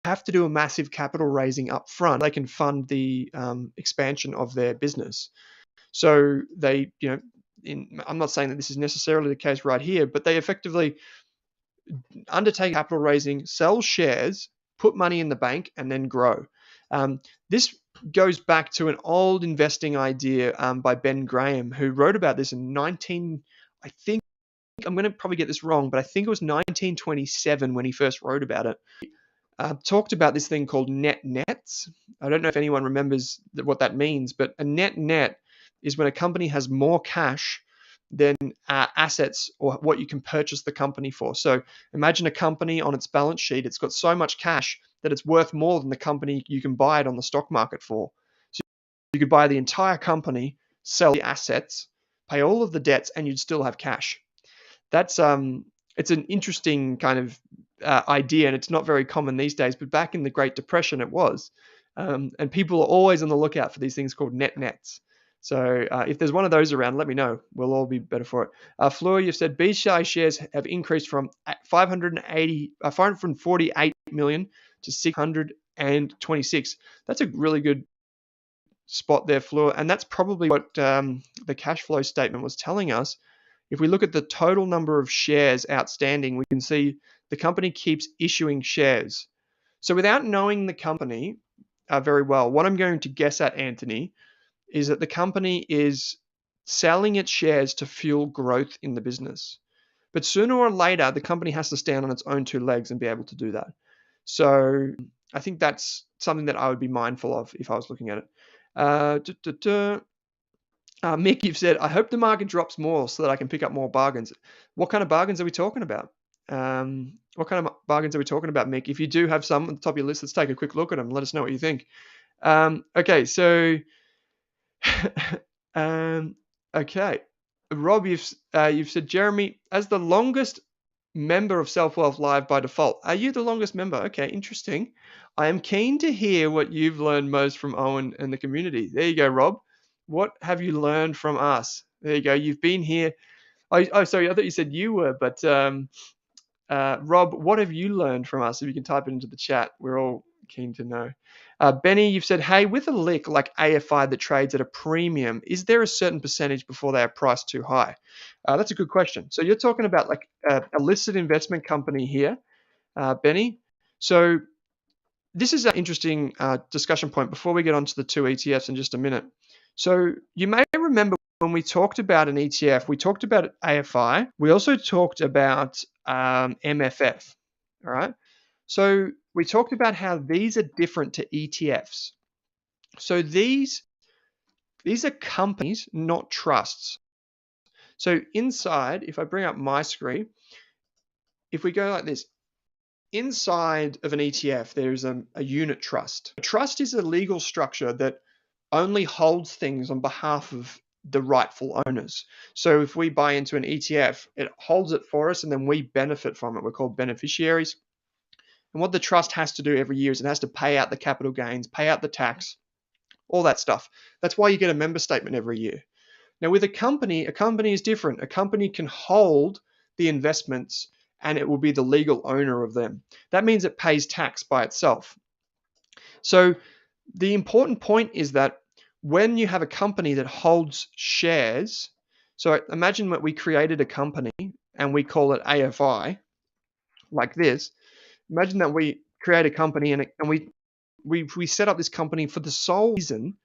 have to do a massive capital raising up front. They can fund the expansion of their business. So they, I'm not saying that this is necessarily the case right here, but they effectively undertake capital raising, sell shares, put money in the bank, and then grow. This goes back to an old investing idea by Ben Graham, who wrote about this in I think I'm going to probably get this wrong, but I think it was 1927 when he first wrote about it. Talked about this thing called net nets. I don't know if anyone remembers what that means, but a net is when a company has more cash than assets or what you can purchase the company for. So imagine a company on its balance sheet, it's got so much cash that it's worth more than the company you can buy it on the stock market for. So you could buy the entire company, sell the assets, pay all of the debts, and you'd still have cash. That's it's an interesting kind of idea, and it's not very common these days, but back in the Great Depression it was. And people are always on the lookout for these things called net nets. So if there's one of those around, let me know. We'll all be better for it. Fleur, you've said Msci shares have increased from 548 million to 626. That's a really good spot there, Fleur. And that's probably what the cash flow statement was telling us. If we look at the total number of shares outstanding, we can see the company keeps issuing shares. So without knowing the company very well, what I'm going to guess at, Anthony, is that the company is selling its shares to fuel growth in the business. But sooner or later, the company has to stand on its own two legs and be able to do that. So I think that's something that I would be mindful of if I was looking at it. Mick, you've said, I hope the market drops more so that I can pick up more bargains. What kind of bargains are we talking about? What kind of bargains are we talking about, Mick? If you do have some on the top of your list, let's take a quick look at them. Let us know what you think. Okay, so, okay. Rob, you've said, Jeremy, as the longest member of SelfWealth Live by default. Are you the longest member? Okay, interesting. I am keen to hear what you've learned most from Owen and the community. There you go, Rob. What have you learned from us? There you go. You've been here. Oh, sorry. I thought you said you were, but Rob, what have you learned from us? If you can type it into the chat, we're all keen to know. Benny, you've said, hey, with a lick like AFI that trades at a premium, is there a certain percentage before they are priced too high? That's a good question. So you're talking about like a listed investment company here, Benny. So this is an interesting discussion point before we get onto the two ETFs in just a minute. So you may remember when we talked about an ETF, we talked about AFI. We also talked about MFF. All right. So we talked about how these are different to ETFs. So these are companies, not trusts. So inside, if I bring up my screen, if we go like this, inside of an ETF, there's a unit trust. A trust is a legal structure that only holds things on behalf of the rightful owners. So if we buy into an ETF, it holds it for us and then we benefit from it. We're called beneficiaries. And what the trust has to do every year is it has to pay out the capital gains, pay out the tax, all that stuff. That's why you get a member statement every year. Now with a company is different. A company can hold the investments and it will be the legal owner of them. That means it pays tax by itself. So the important point is that when you have a company that holds shares, so imagine that we created a company and we call it AFI, like this. Imagine that we create a company and we set up this company for the sole reason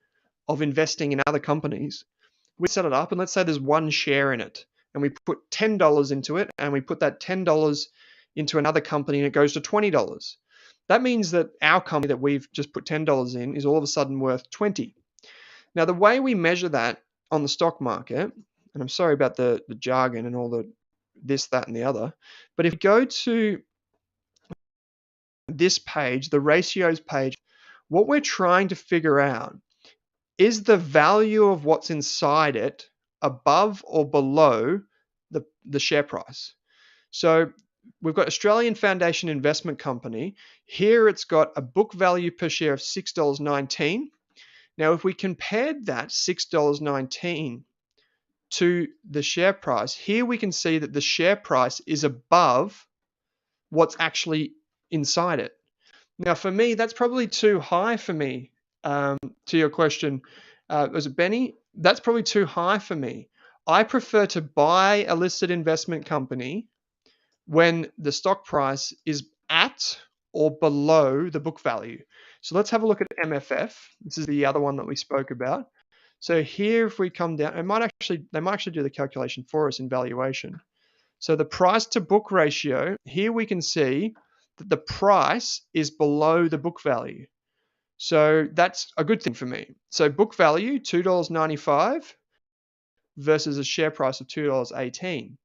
of investing in other companies. We set it up and let's say there's one share in it and we put $10 into it and we put that $10 into another company and it goes to $20. That means that our company that we've just put $10 in is all of a sudden worth $20. Now, the way we measure that on the stock market, and I'm sorry about the jargon and all the this, that, and the other, but if we go to this page, the ratios page, what we're trying to figure out is the value of what's inside it above or below the share price. So we've got Australian Foundation Investment Company. Here it's got a book value per share of $6.19. Now, if we compared that $6.19 to the share price, here we can see that the share price is above what's actually inside it. Now, for me, that's probably too high for me. To your question, was it Benny? That's probably too high for me. I prefer to buy a listed investment company when the stock price is at or below the book value. So let's have a look at MFF. This is the other one that we spoke about. So here, if we come down, they might actually do the calculation for us in valuation. So the price to book ratio, here we can see that the price is below the book value. So that's a good thing for me. So book value, $2.95 versus a share price of $2.18.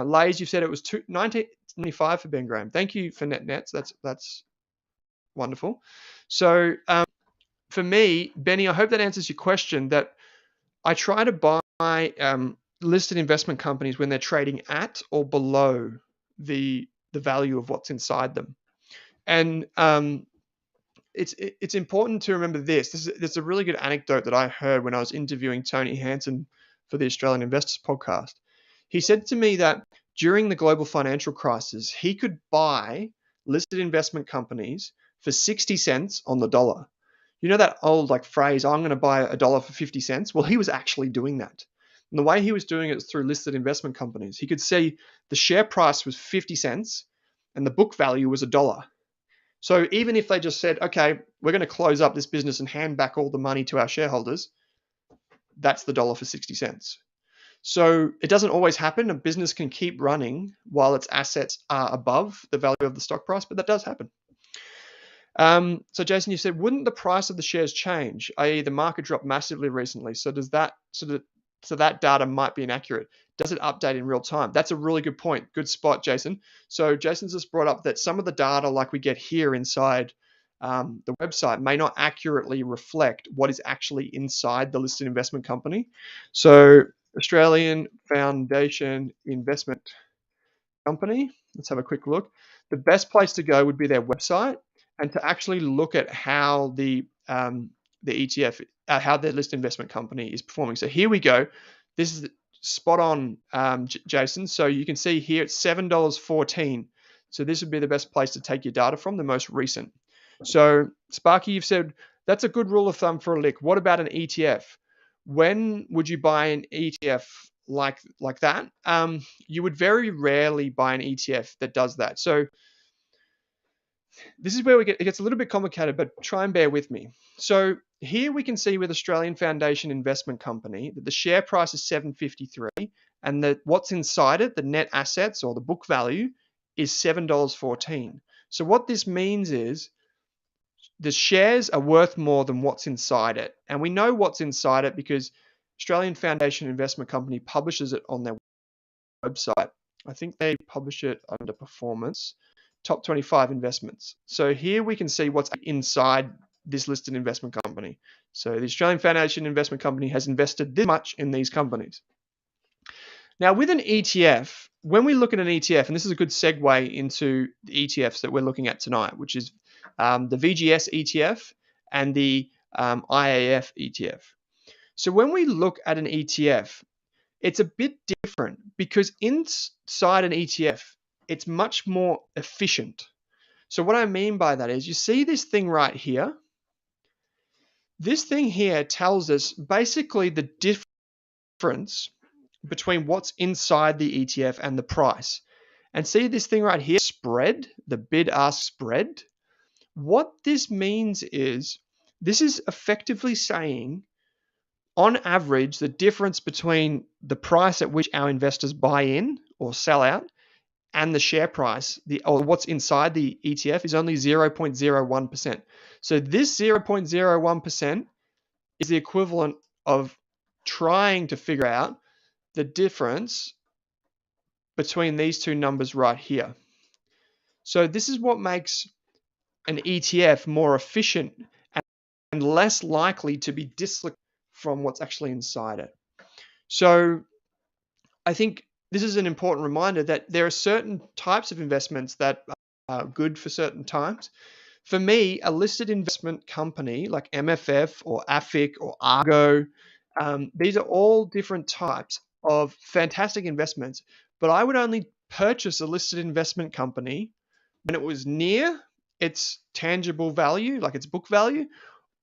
Lays, you said it was $19.95 for Ben Graham. Thank you for nets. That's wonderful. So for me, Benny, I hope that answers your question. That I try to buy listed investment companies when they're trading at or below the value of what's inside them. And it's important to remember this. There's a really good anecdote that I heard when I was interviewing Tony Hansen for the Australian Investors podcast. He said to me that during the global financial crisis, he could buy listed investment companies for 60 cents on the dollar. You know that old phrase, I'm going to buy a dollar for 50 cents? Well, he was actually doing that. And the way he was doing it was through listed investment companies. He could see the share price was 50 cents and the book value was $1. So even if they just said, okay, we're going to close up this business and hand back all the money to our shareholders, that's the dollar for 60 cents. So it doesn't always happen. A business can keep running while its assets are above the value of the stock price, but that does happen. So Jason, you said, wouldn't the price of the shares change? I.e., the market dropped massively recently. So that data might be inaccurate. Does it update in real time? That's a really good point. Good spot, Jason. So Jason's just brought up that some of the data like we get here inside the website may not accurately reflect what is actually inside the listed investment company. So Australian Foundation Investment Company, let's have a quick look. The best place to go would be their website and to actually look at how the ETF, how their listed investment company is performing. So here we go. This is spot on, Jason. So you can see here it's $7.14. So this would be the best place to take your data from, the most recent. So Sparky, you've said that's a good rule of thumb for a lick. What about an ETF? When would you buy an ETF like that? You would very rarely buy an ETF that does that. So this is where it gets a little bit complicated, but try and bear with me. So here we can see with Australian Foundation Investment Company that the share price is $7.53 and that what's inside it, the net assets or the book value, is $7.14. So what this means is the shares are worth more than what's inside it. And we know what's inside it because Australian Foundation Investment Company publishes it on their website. I think they publish it under performance, top 25 investments. So here we can see what's inside this listed investment company. So the Australian Foundation Investment Company has invested this much in these companies. Now with an ETF, when we look at an ETF, and this is a good segue into the ETFs that we're looking at tonight, which is the VGS ETF and the IAF ETF. So when we look at an ETF, it's a bit different because inside an ETF, it's much more efficient. So what I mean by that is you see this thing right here. This thing here tells us basically the difference between what's inside the ETF and the price. And see this thing right here, spread, the bid-ask spread. What this means is this is effectively saying, on average, the difference between the price at which our investors buy in or sell out and the share price, or what's inside the ETF, is only 0.01%. So this 0.01% is the equivalent of trying to figure out the difference between these two numbers right here. So this is what makes an ETF more efficient and less likely to be dislocated from what's actually inside it. So I think this is an important reminder that there are certain types of investments that are good for certain times. For me, a listed investment company like MFF or AFIC or Argo, these are all different types of fantastic investments, but I would only purchase a listed investment company when it was near its tangible value, like its book value,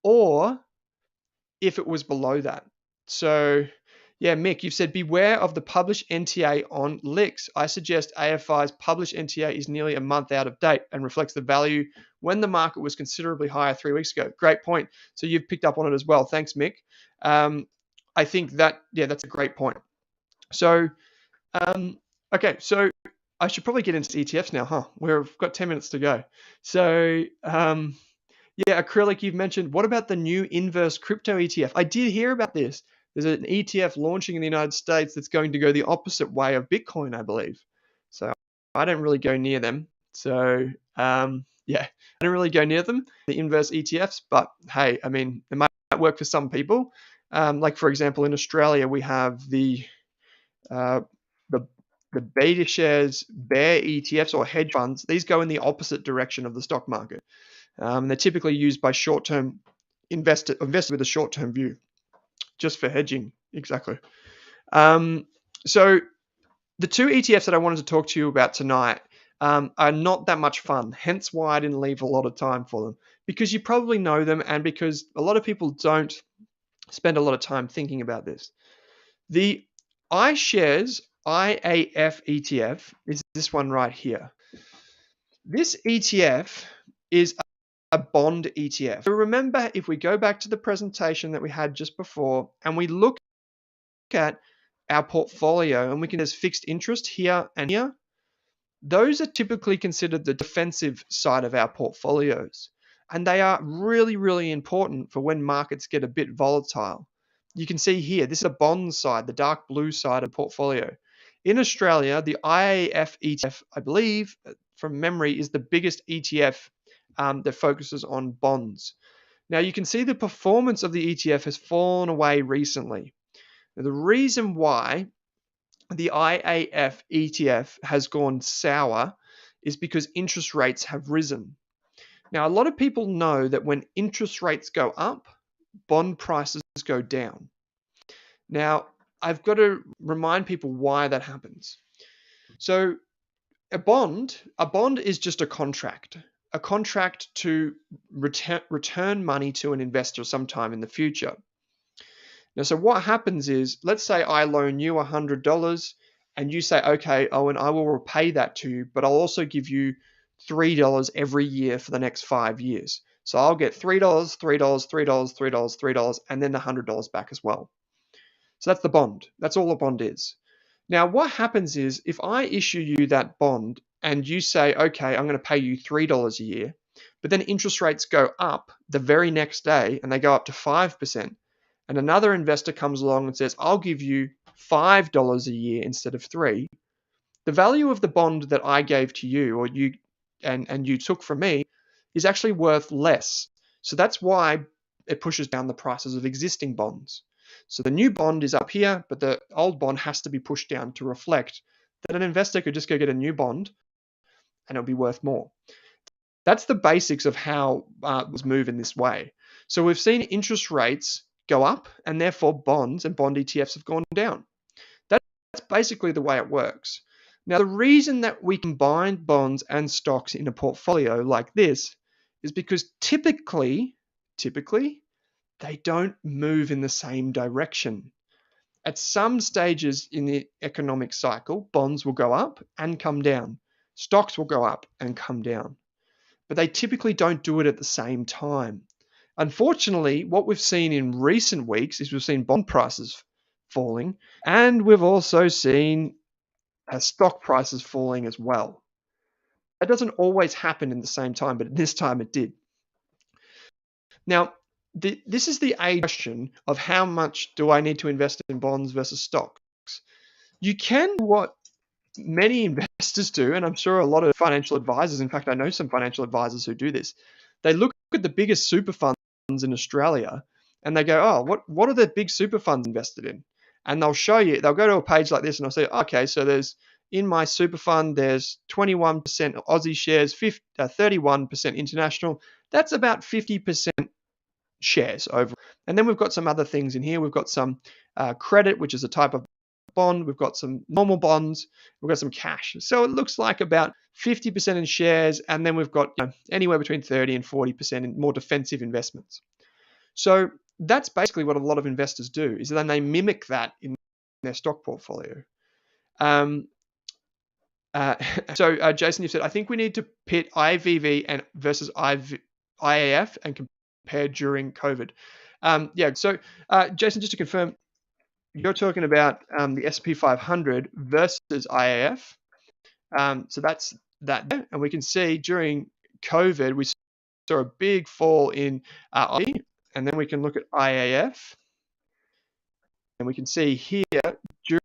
or if it was below that. So, yeah, Mick, you've said beware of the published NTA on LICs. I suggest AFI's published NTA is nearly a month out of date and reflects the value when the market was considerably higher 3 weeks ago. Great point. So you've picked up on it as well. Thanks, Mick. I think that, yeah, that's a great point. So, okay, so I should probably get into ETFs now, huh? We've got 10 minutes to go. So, yeah, Acrylic, you've mentioned. What about the new inverse crypto ETF? I did hear about this. There's an ETF launching in the United States that's going to go the opposite way of Bitcoin, I believe. So I don't really go near them. So yeah, I don't really go near them, the inverse ETFs. But hey, I mean, it might work for some people. Like for example, in Australia, we have the BetaShares Bear ETFs or hedge funds. These go in the opposite direction of the stock market. They're typically used by short-term investors with a short-term view, just for hedging. Exactly. So the two ETFs that I wanted to talk to you about tonight are not that much fun, hence why I didn't leave a lot of time for them, because you probably know them and because a lot of people don't spend a lot of time thinking about this. The iShares IAF ETF is this one right here. This ETF is a bond ETF. So remember, if we go back to the presentation that we had just before and we look at our portfolio and we can there's fixed interest here and here, those are typically considered the defensive side of our portfolios. And they are really, really important for when markets get a bit volatile. You can see here, this is a bond side, the dark blue side of the portfolio. In Australia, the IAF ETF, I believe, from memory, is the biggest ETF that focuses on bonds. Now, you can see the performance of the ETF has fallen away recently. Now, the reason why the IAF ETF has gone sour is because interest rates have risen. Now, a lot of people know that when interest rates go up, bond prices go down. Now, I've got to remind people why that happens. So, a bond is just a contract to return money to an investor sometime in the future. Now, so what happens is, let's say I loan you $100 and you say, okay, Owen, I will repay that to you, but I'll also give you $3 every year for the next 5 years. So I'll get $3, $3, $3, $3, $3, and then the $100 back as well. So that's the bond. That's all a bond is. Now, what happens is if I issue you that bond and you say, okay, I'm going to pay you $3 a year, but then interest rates go up the very next day and they go up to 5%, and another investor comes along and says, I'll give you $5 a year instead of $3, the value of the bond that I gave to you or you and you took from me is actually worth less. So that's why it pushes down the prices of existing bonds. So the new bond is up here, but the old bond has to be pushed down to reflect that an investor could just go get a new bond and it'll be worth more. That's the basics of how bonds move in this way. So we've seen interest rates go up and therefore bonds and bond ETFs have gone down. That's basically the way it works. Now, the reason that we combine bonds and stocks in a portfolio like this is because typically, they don't move in the same direction. At some stages in the economic cycle, bonds will go up and come down. Stocks will go up and come down. But they typically don't do it at the same time. Unfortunately, what we've seen in recent weeks is we've seen bond prices falling, and we've also seen stock prices falling as well. That doesn't always happen in the same time, but this time it did. Now, this is the age question of how much do I need to invest in bonds versus stocks. You can do what many investors do, and I'm sure a lot of financial advisors, in fact, I know some financial advisors who do this. They look at the biggest super funds in Australia and they go, oh, what are the big super funds invested in? And they'll show you, they'll go to a page like this and they'll say, okay, so there's in my super fund, there's 21% Aussie shares, 31% international. That's about 50% shares over. And then we've got some other things in here. We've got some credit, which is a type of bond. We've got some normal bonds. We've got some cash. So it looks like about 50% in shares. And then we've got anywhere between 30 and 40% in more defensive investments. So that's basically what a lot of investors do, is then they mimic that in their stock portfolio. So Jason, you've said, I think we need to pit IVV and versus IAF and compare during COVID. So Jason, just to confirm, you're talking about the S&P 500 versus IAF. So that's that. And we can see during COVID, we saw a big fall in IVV, and then we can look at IAF. And we can see here,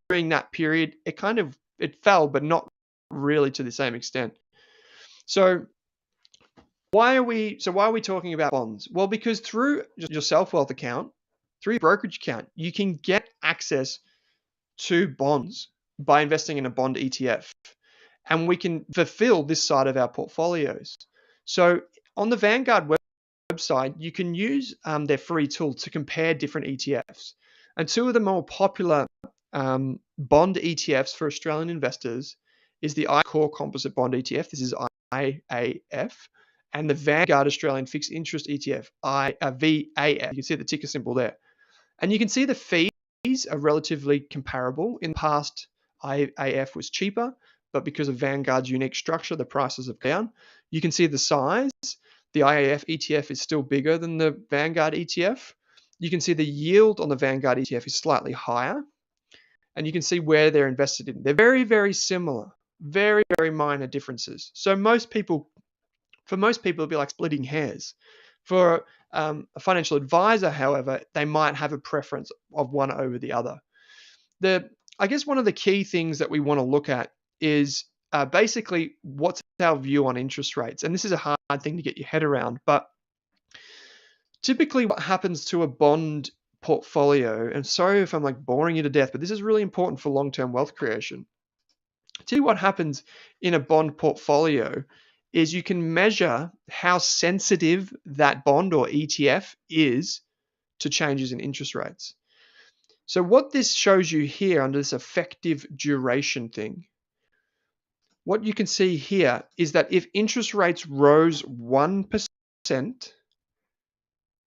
during that period, it fell, but not really to the same extent. So why are we talking about bonds? Well, because through your SelfWealth account, through your brokerage account, you can get access to bonds by investing in a bond ETF. And we can fulfill this side of our portfolios. So on the Vanguard website, you can use their free tool to compare different ETFs. And two of the more popular bond ETFs for Australian investors is the Core Composite Bond ETF. This is IAF. And the Vanguard Australian Fixed Interest ETF, VAF. You can see the ticker symbol there. And you can see the fees are relatively comparable. In the past, IAF was cheaper, but because of Vanguard's unique structure, the prices have gone down. You can see the size. The IAF ETF is still bigger than the Vanguard ETF. You can see the yield on the Vanguard ETF is slightly higher. And you can see where they're invested in. They're very, very similar. Very, very minor differences. So for most people, it'll be like splitting hairs. For a financial advisor, however, they might have a preference of one over the other. I guess one of the key things that we want to look at is basically what's our view on interest rates. And this is a hard thing to get your head around, but typically what happens to a bond portfolio, and sorry if I'm like boring you to death, but this is really important for long-term wealth creation. Typically what happens in a bond portfolio is you can measure how sensitive that bond or ETF is to changes in interest rates. So what this shows you here under this effective duration thing, what you can see here is that if interest rates rose 1%,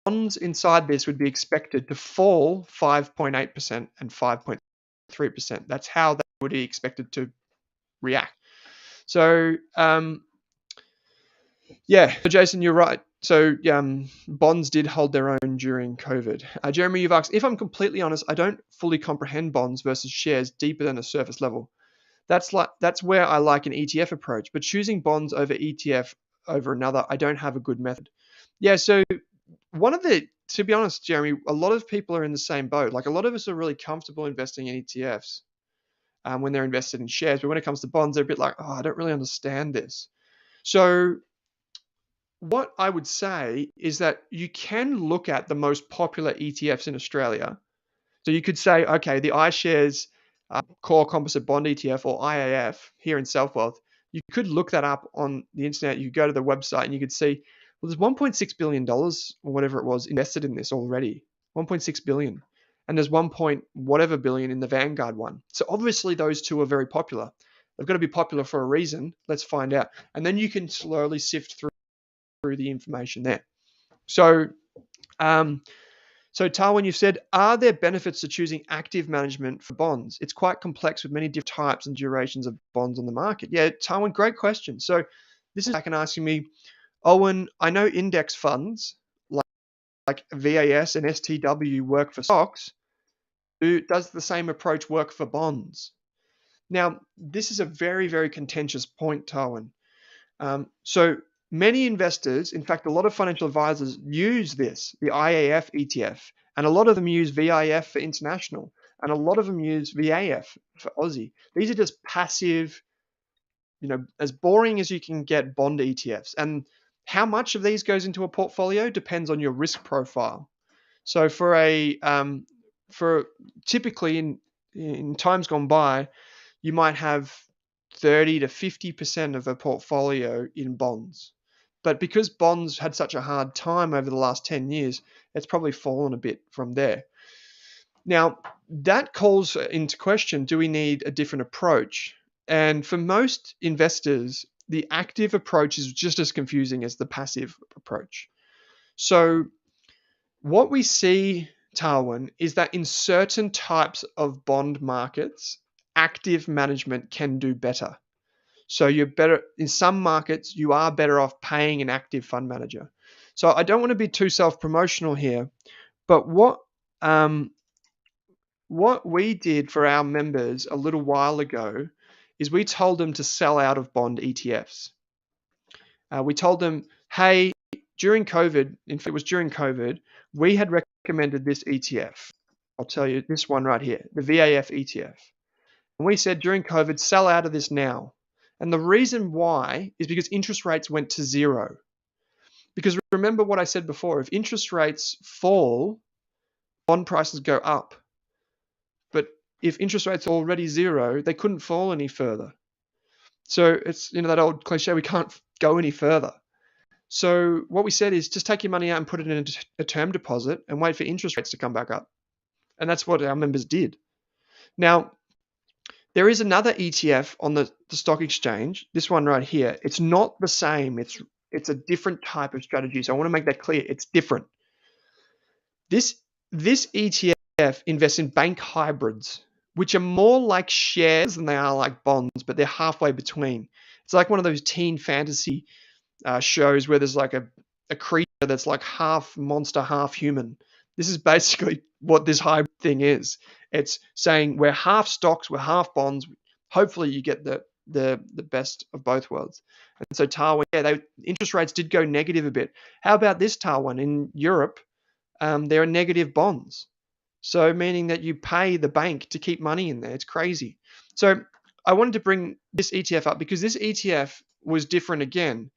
bonds inside this would be expected to fall 5.8% and 5.3%. That's how they would be expected to react. So, so Jason, you're right. So bonds did hold their own during COVID. Jeremy, you've asked, if I'm completely honest, I don't fully comprehend bonds versus shares deeper than a surface level. That's where I like an ETF approach, but choosing bonds over ETF over another, I don't have a good method. Yeah, so to be honest, Jeremy, a lot of people are in the same boat. Like a lot of us are really comfortable investing in ETFs when they're invested in shares, but when it comes to bonds, they're a bit like, oh, I don't really understand this. So what I would say is that you can look at the most popular ETFs in Australia. So you could say, okay, the iShares Core Composite Bond ETF or IAF here in SelfWealth, you could look that up on the internet. You could go to the website and you could see, well, there's $1.6 billion or whatever it was invested in this already, 1.6 billion. And there's 1 point whatever billion in the Vanguard one. So obviously those two are very popular. They've got to be popular for a reason. Let's find out. And then you can slowly sift through the information there. So, Tarwin, you've said, are there benefits to choosing active management for bonds? It's quite complex with many different types and durations of bonds on the market. Yeah, Tarwin, great question. So this is back and asking me, Owen, I know index funds like VAS and STW work for stocks. Does the same approach work for bonds? Now, this is a very, very contentious point, Tarwin. So many investors, in fact, a lot of financial advisors use this, the IAF ETF, and a lot of them use VIF for international, and a lot of them use VAF for Aussie. These are just passive, as boring as you can get bond ETFs. And how much of these goes into a portfolio depends on your risk profile. So for typically in times gone by, you might have 30 to 50% of a portfolio in bonds. But because bonds had such a hard time over the last 10 years, it's probably fallen a bit from there. Now, that calls into question, do we need a different approach? And for most investors, the active approach is just as confusing as the passive approach. So what we see, Tarwin, is that in certain types of bond markets, active management can do better. So you're better in some markets, you are better off paying an active fund manager. So I don't want to be too self-promotional here, but what we did for our members a little while ago is we told them to sell out of bond ETFs. We told them, hey, during COVID, in fact, it was during COVID, we had recommended this ETF. I'll tell you this one right here, the VAF ETF. And we said during COVID, sell out of this now. And the reason why is because interest rates went to zero. Because remember what I said before, if interest rates fall, bond prices go up. But if interest rates are already zero, they couldn't fall any further. So it's, that old cliche, we can't go any further. So what we said is just take your money out and put it in a term deposit and wait for interest rates to come back up. And that's what our members did. Now, there is another ETF on the stock exchange, this one right here. It's not the same. It's a different type of strategy. So I want to make that clear. It's different. This ETF invests in bank hybrids, which are more like shares than they are like bonds, but they're halfway between. It's like one of those teen fantasy shows where there's like a creature that's like half monster, half human. This is basically what this hybrid thing is. It's saying we're half stocks, we're half bonds. Hopefully you get the best of both worlds. And so Tarwin, interest rates did go negative a bit. How about this, Tarwin? In Europe, there are negative bonds. So meaning that you pay the bank to keep money in there. It's crazy. So I wanted to bring this ETF up because this ETF was different again.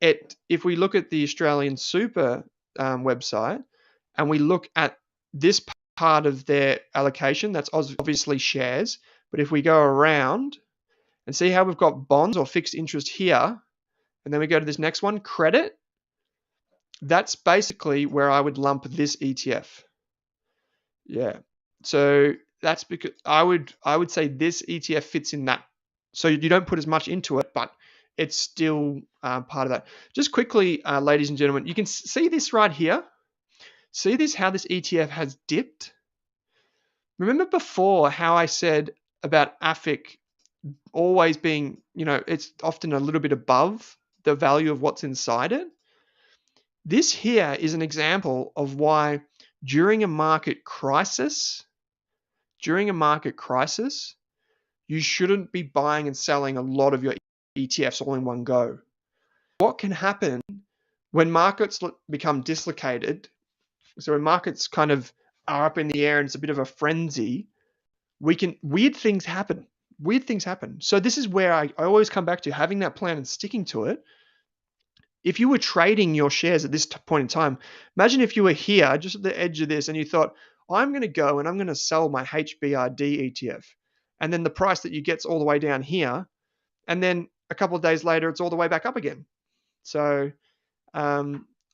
If we look at the Australian Super website and we look at this part of their allocation, that's obviously shares. But if we go around and see how we've got bonds or fixed interest here, and then we go to this next one, credit, that's basically where I would lump this ETF. Yeah. So that's because I would say this ETF fits in that. So you don't put as much into it, but it's still part of that. Just quickly, ladies and gentlemen, you can see this right here. See this, how this ETF has dipped? Remember before how I said about AFIC always being, it's often a little bit above the value of what's inside it? This here is an example of why during a market crisis, you shouldn't be buying and selling a lot of your ETFs all in one go. What can happen when markets become dislocated, so when markets kind of are up in the air and it's a bit of a frenzy, weird things happen. So this is where I always come back to having that plan and sticking to it. If you were trading your shares at this point in time, imagine if you were here just at the edge of this and you thought, I'm going to go and I'm going to sell my HBRD ETF. And then the price that you get's all the way down here. And then a couple of days later, it's all the way back up again. So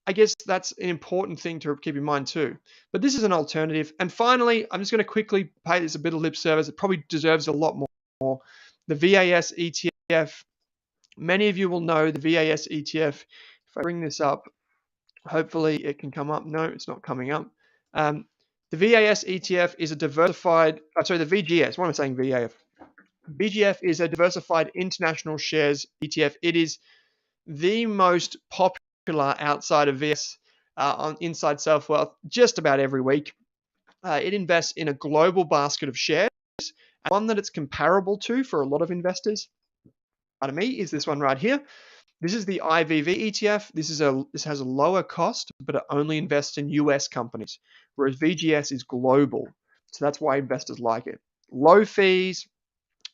I guess that's an important thing to keep in mind too. But this is an alternative. And finally, I'm just going to quickly pay this a bit of lip service. It probably deserves a lot more. The VAS ETF. Many of you will know the VAS ETF. If I bring this up, hopefully it can come up. No, it's not coming up. The VAS ETF is a diversified, the VGS, what am I saying, VAF? VGF is a diversified international shares ETF. It is the most popular outside of VS inside SelfWealth just about every week. It invests in a global basket of shares. One that it's comparable to for a lot of investors, is this one right here. This is the IVV ETF. This has a lower cost, but it only invests in US companies, whereas VGS is global. So that's why investors like it. Low fees,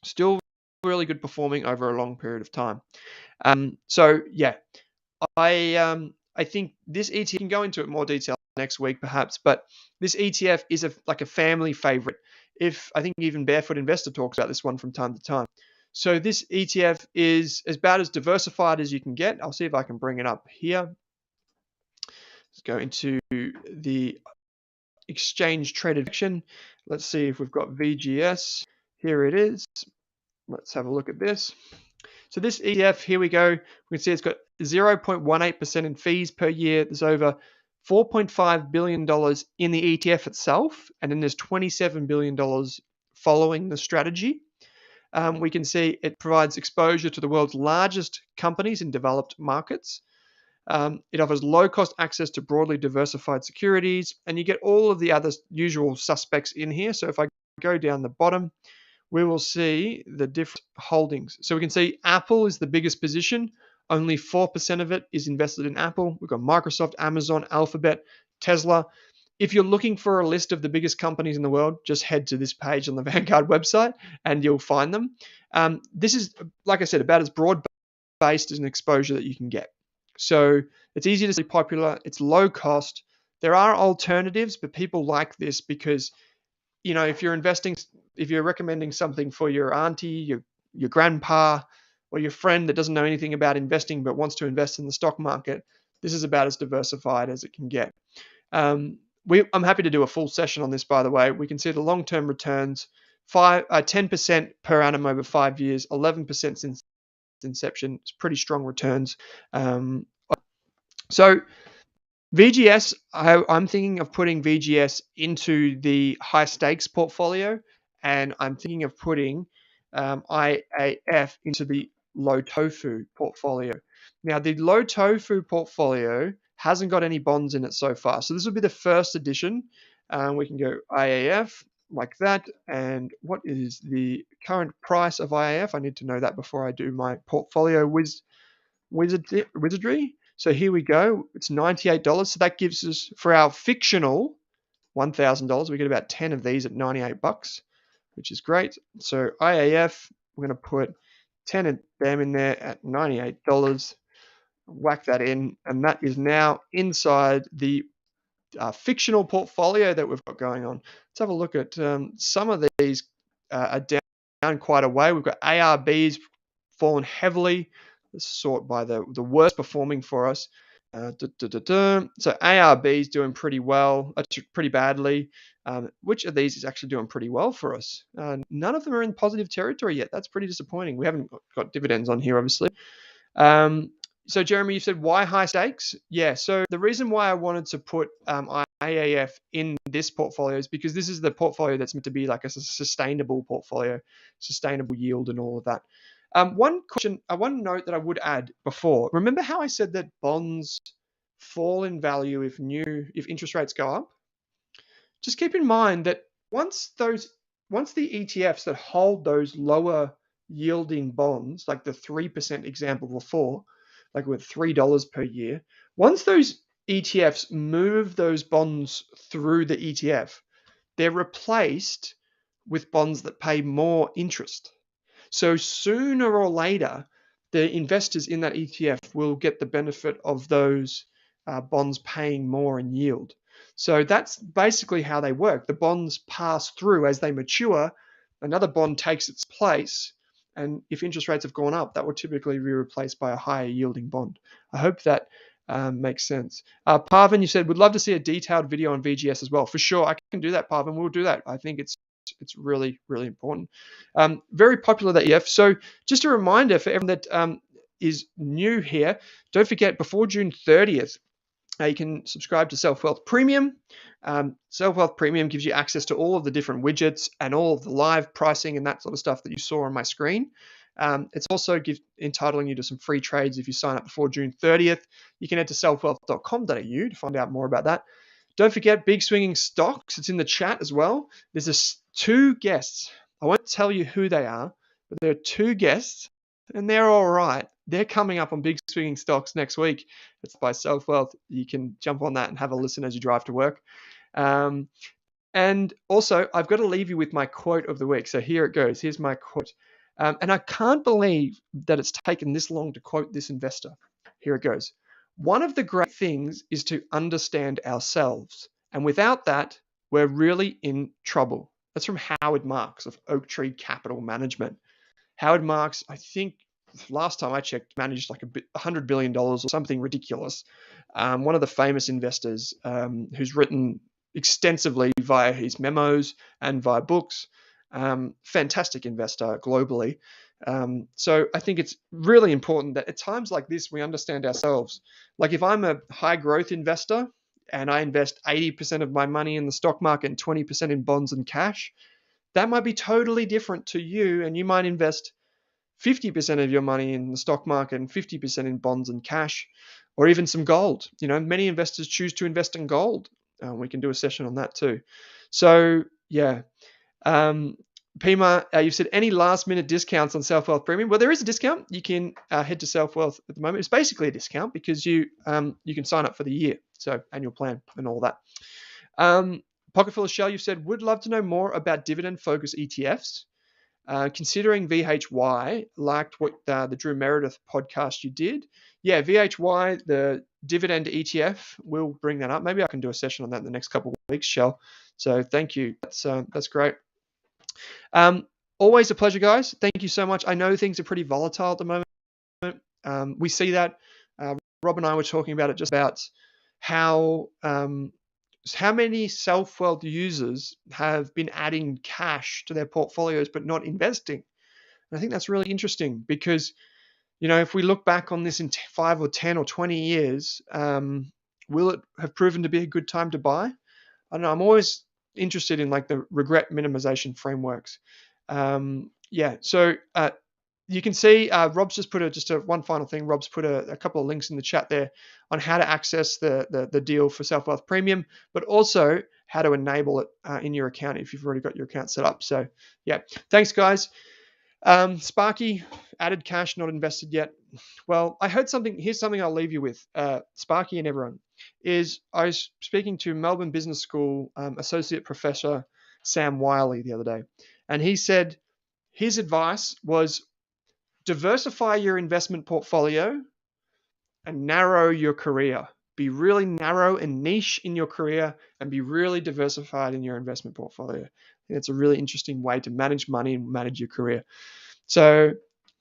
still really good performing over a long period of time. So yeah, I think this ETF, can go into it more detail next week perhaps, but this ETF is like a family favorite. If I think even Barefoot Investor talks about this one from time to time. So this ETF is about as diversified as you can get. I'll see if I can bring it up here. Let's go into the exchange traded section. Let's see if we've got VGS. Here it is. Let's have a look at this. So this ETF, here we go. We can see it's got 0.18% in fees per year. There's over $4.5 billion in the ETF itself, and then there's $27 billion following the strategy. We can see it provides exposure to the world's largest companies in developed markets. It offers low-cost access to broadly diversified securities, and you get all of the other usual suspects in here. So if I go down the bottom, we will see the different holdings. So we can see Apple is the biggest position. Only 4% of it is invested in Apple. We've got Microsoft, Amazon, Alphabet, Tesla. If you're looking for a list of the biggest companies in the world, just head to this page on the Vanguard website and you'll find them. This is, like I said, about as broad-based as an exposure that you can get. So it's easy to see popular. It's low cost. There are alternatives, but people like this because, you know, if you're recommending something for your auntie, your grandpa, or your friend that doesn't know anything about investing but wants to invest in the stock market, this is about as diversified as it can get. I'm happy to do a full session on this, by the way. We can see the long-term returns, 10% per annum over 5 years, 11% since inception. It's pretty strong returns. So VGS, I'm thinking of putting VGS into the high stakes portfolio, and I'm thinking of putting IAF into the low tofu portfolio. Now, the low tofu portfolio hasn't got any bonds in it so far. So this will be the first edition. We can go IAF like that. And what is the current price of IAF? I need to know that before I do my portfolio wizardry. So here we go. It's $98. So that gives us, for our fictional $1,000, we get about 10 of these at $98, which is great. So IAF, we're going to put 10 of them in there at $98. Whack that in, and that is now inside the fictional portfolio that we've got going on. Let's have a look at some of these are down quite a way. We've got ARBs fallen heavily. Let's sort by the worst performing for us. So ARB is doing pretty well, pretty badly. Which of these is actually doing pretty well for us? None of them are in positive territory yet. That's pretty disappointing. We haven't got dividends on here, obviously. So Jeremy, you said why high stakes? Yeah, so the reason why I wanted to put IAF in this portfolio is because this is the portfolio that's meant to be like a sustainable portfolio, sustainable yield and all of that. One note that I would add before, remember how I said that bonds fall in value if interest rates go up? Just keep in mind that once the ETFs that hold those lower yielding bonds, like the 3% example before, like with $3 per year, once those ETFs move those bonds through the ETF, they're replaced with bonds that pay more interest. So sooner or later, the investors in that ETF will get the benefit of those bonds paying more in yield. So that's basically how they work. The bonds pass through as they mature. Another bond takes its place. And if interest rates have gone up, that will typically be replaced by a higher yielding bond. I hope that makes sense. Parvin, you said, would love to see a detailed video on VGS as well. For sure, I can do that, Parvin. We'll do that. I think it's really, really important. Very popular, that ETF. So just a reminder for everyone that is new here, don't forget, before June 30th, you can subscribe to SelfWealth Premium. SelfWealth Premium gives you access to all of the different widgets and all of the live pricing and that sort of stuff that you saw on my screen. It's also entitling you to some free trades if you sign up before June 30th. You can head to selfwealth.com.au to find out more about that. Don't forget Big Swinging Stocks. It's in the chat as well. There's two guests. I won't tell you who they are, but there are two guests, and they're all right. they're coming up on big swinging stocks next week. It's by SelfWealth. You can jump on that and have a listen as you drive to work. And also, I've got to leave you with my quote of the week. So here it goes. Here's my quote. And I can't believe that it's taken this long to quote this investor. Here it goes. One of the great things is to understand ourselves. And without that, we're really in trouble. That's from Howard Marks of Oak Tree Capital Management. Howard Marks, I think last time I checked, managed like $100 billion or something ridiculous. One of the famous investors who's written extensively via his memos and via books. Fantastic investor globally. So I think it's really important that at times like this, we understand ourselves. Like if I'm a high growth investor and I invest 80% of my money in the stock market and 20% in bonds and cash, that might be totally different to you. And you might invest 50% of your money in the stock market and 50% in bonds and cash, or even some gold. You know, many investors choose to invest in gold. We can do a session on that too. So yeah. Pima, you've said any last minute discounts on SelfWealth Premium. Well, there is a discount. You can head to SelfWealth at the moment. It's basically a discount because you can sign up for the year. So annual plan and all that. Pocketful of Shell, you've said, would love to know more about dividend focused ETFs. Considering VHY, liked what the Drew Meredith podcast you did. Yeah, VHY, the dividend ETF, we'll bring that up. Maybe I can do a session on that in the next couple of weeks, Shell. So thank you. That's great. Always a pleasure, guys. Thank you so much. I know things are pretty volatile at the moment. We see that. Rob and I were talking about it, just about how many SelfWealth users have been adding cash to their portfolios but not investing. And I think that's really interesting because, you know, if we look back on this in 5 or 10 or 20 years, will it have proven to be a good time to buy? I don't know. I'm always interested in like the regret minimization frameworks. So you can see Rob's just put one final thing. Rob's put a couple of links in the chat there on how to access the deal for SelfWealth Premium, but also how to enable it in your account if you've already got your account set up. So yeah, thanks guys. Sparky, added cash, not invested yet. Well, I heard something. Here's something I'll leave you with. Sparky and everyone is I was speaking to Melbourne Business School Associate Professor Sam Wiley the other day, and he said his advice was diversify your investment portfolio and narrow your career. Be really narrow and niche in your career and be really diversified in your investment portfolio. I think that's a really interesting way to manage money and manage your career. So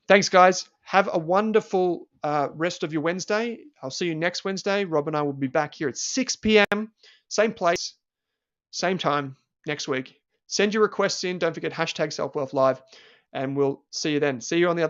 thanks, guys. Have a wonderful rest of your Wednesday. I'll see you next Wednesday. Rob and I will be back here at 6 p.m. Same place, same time next week. Send your requests in. Don't forget #SelfWealthLive. And we'll see you then. See you on the other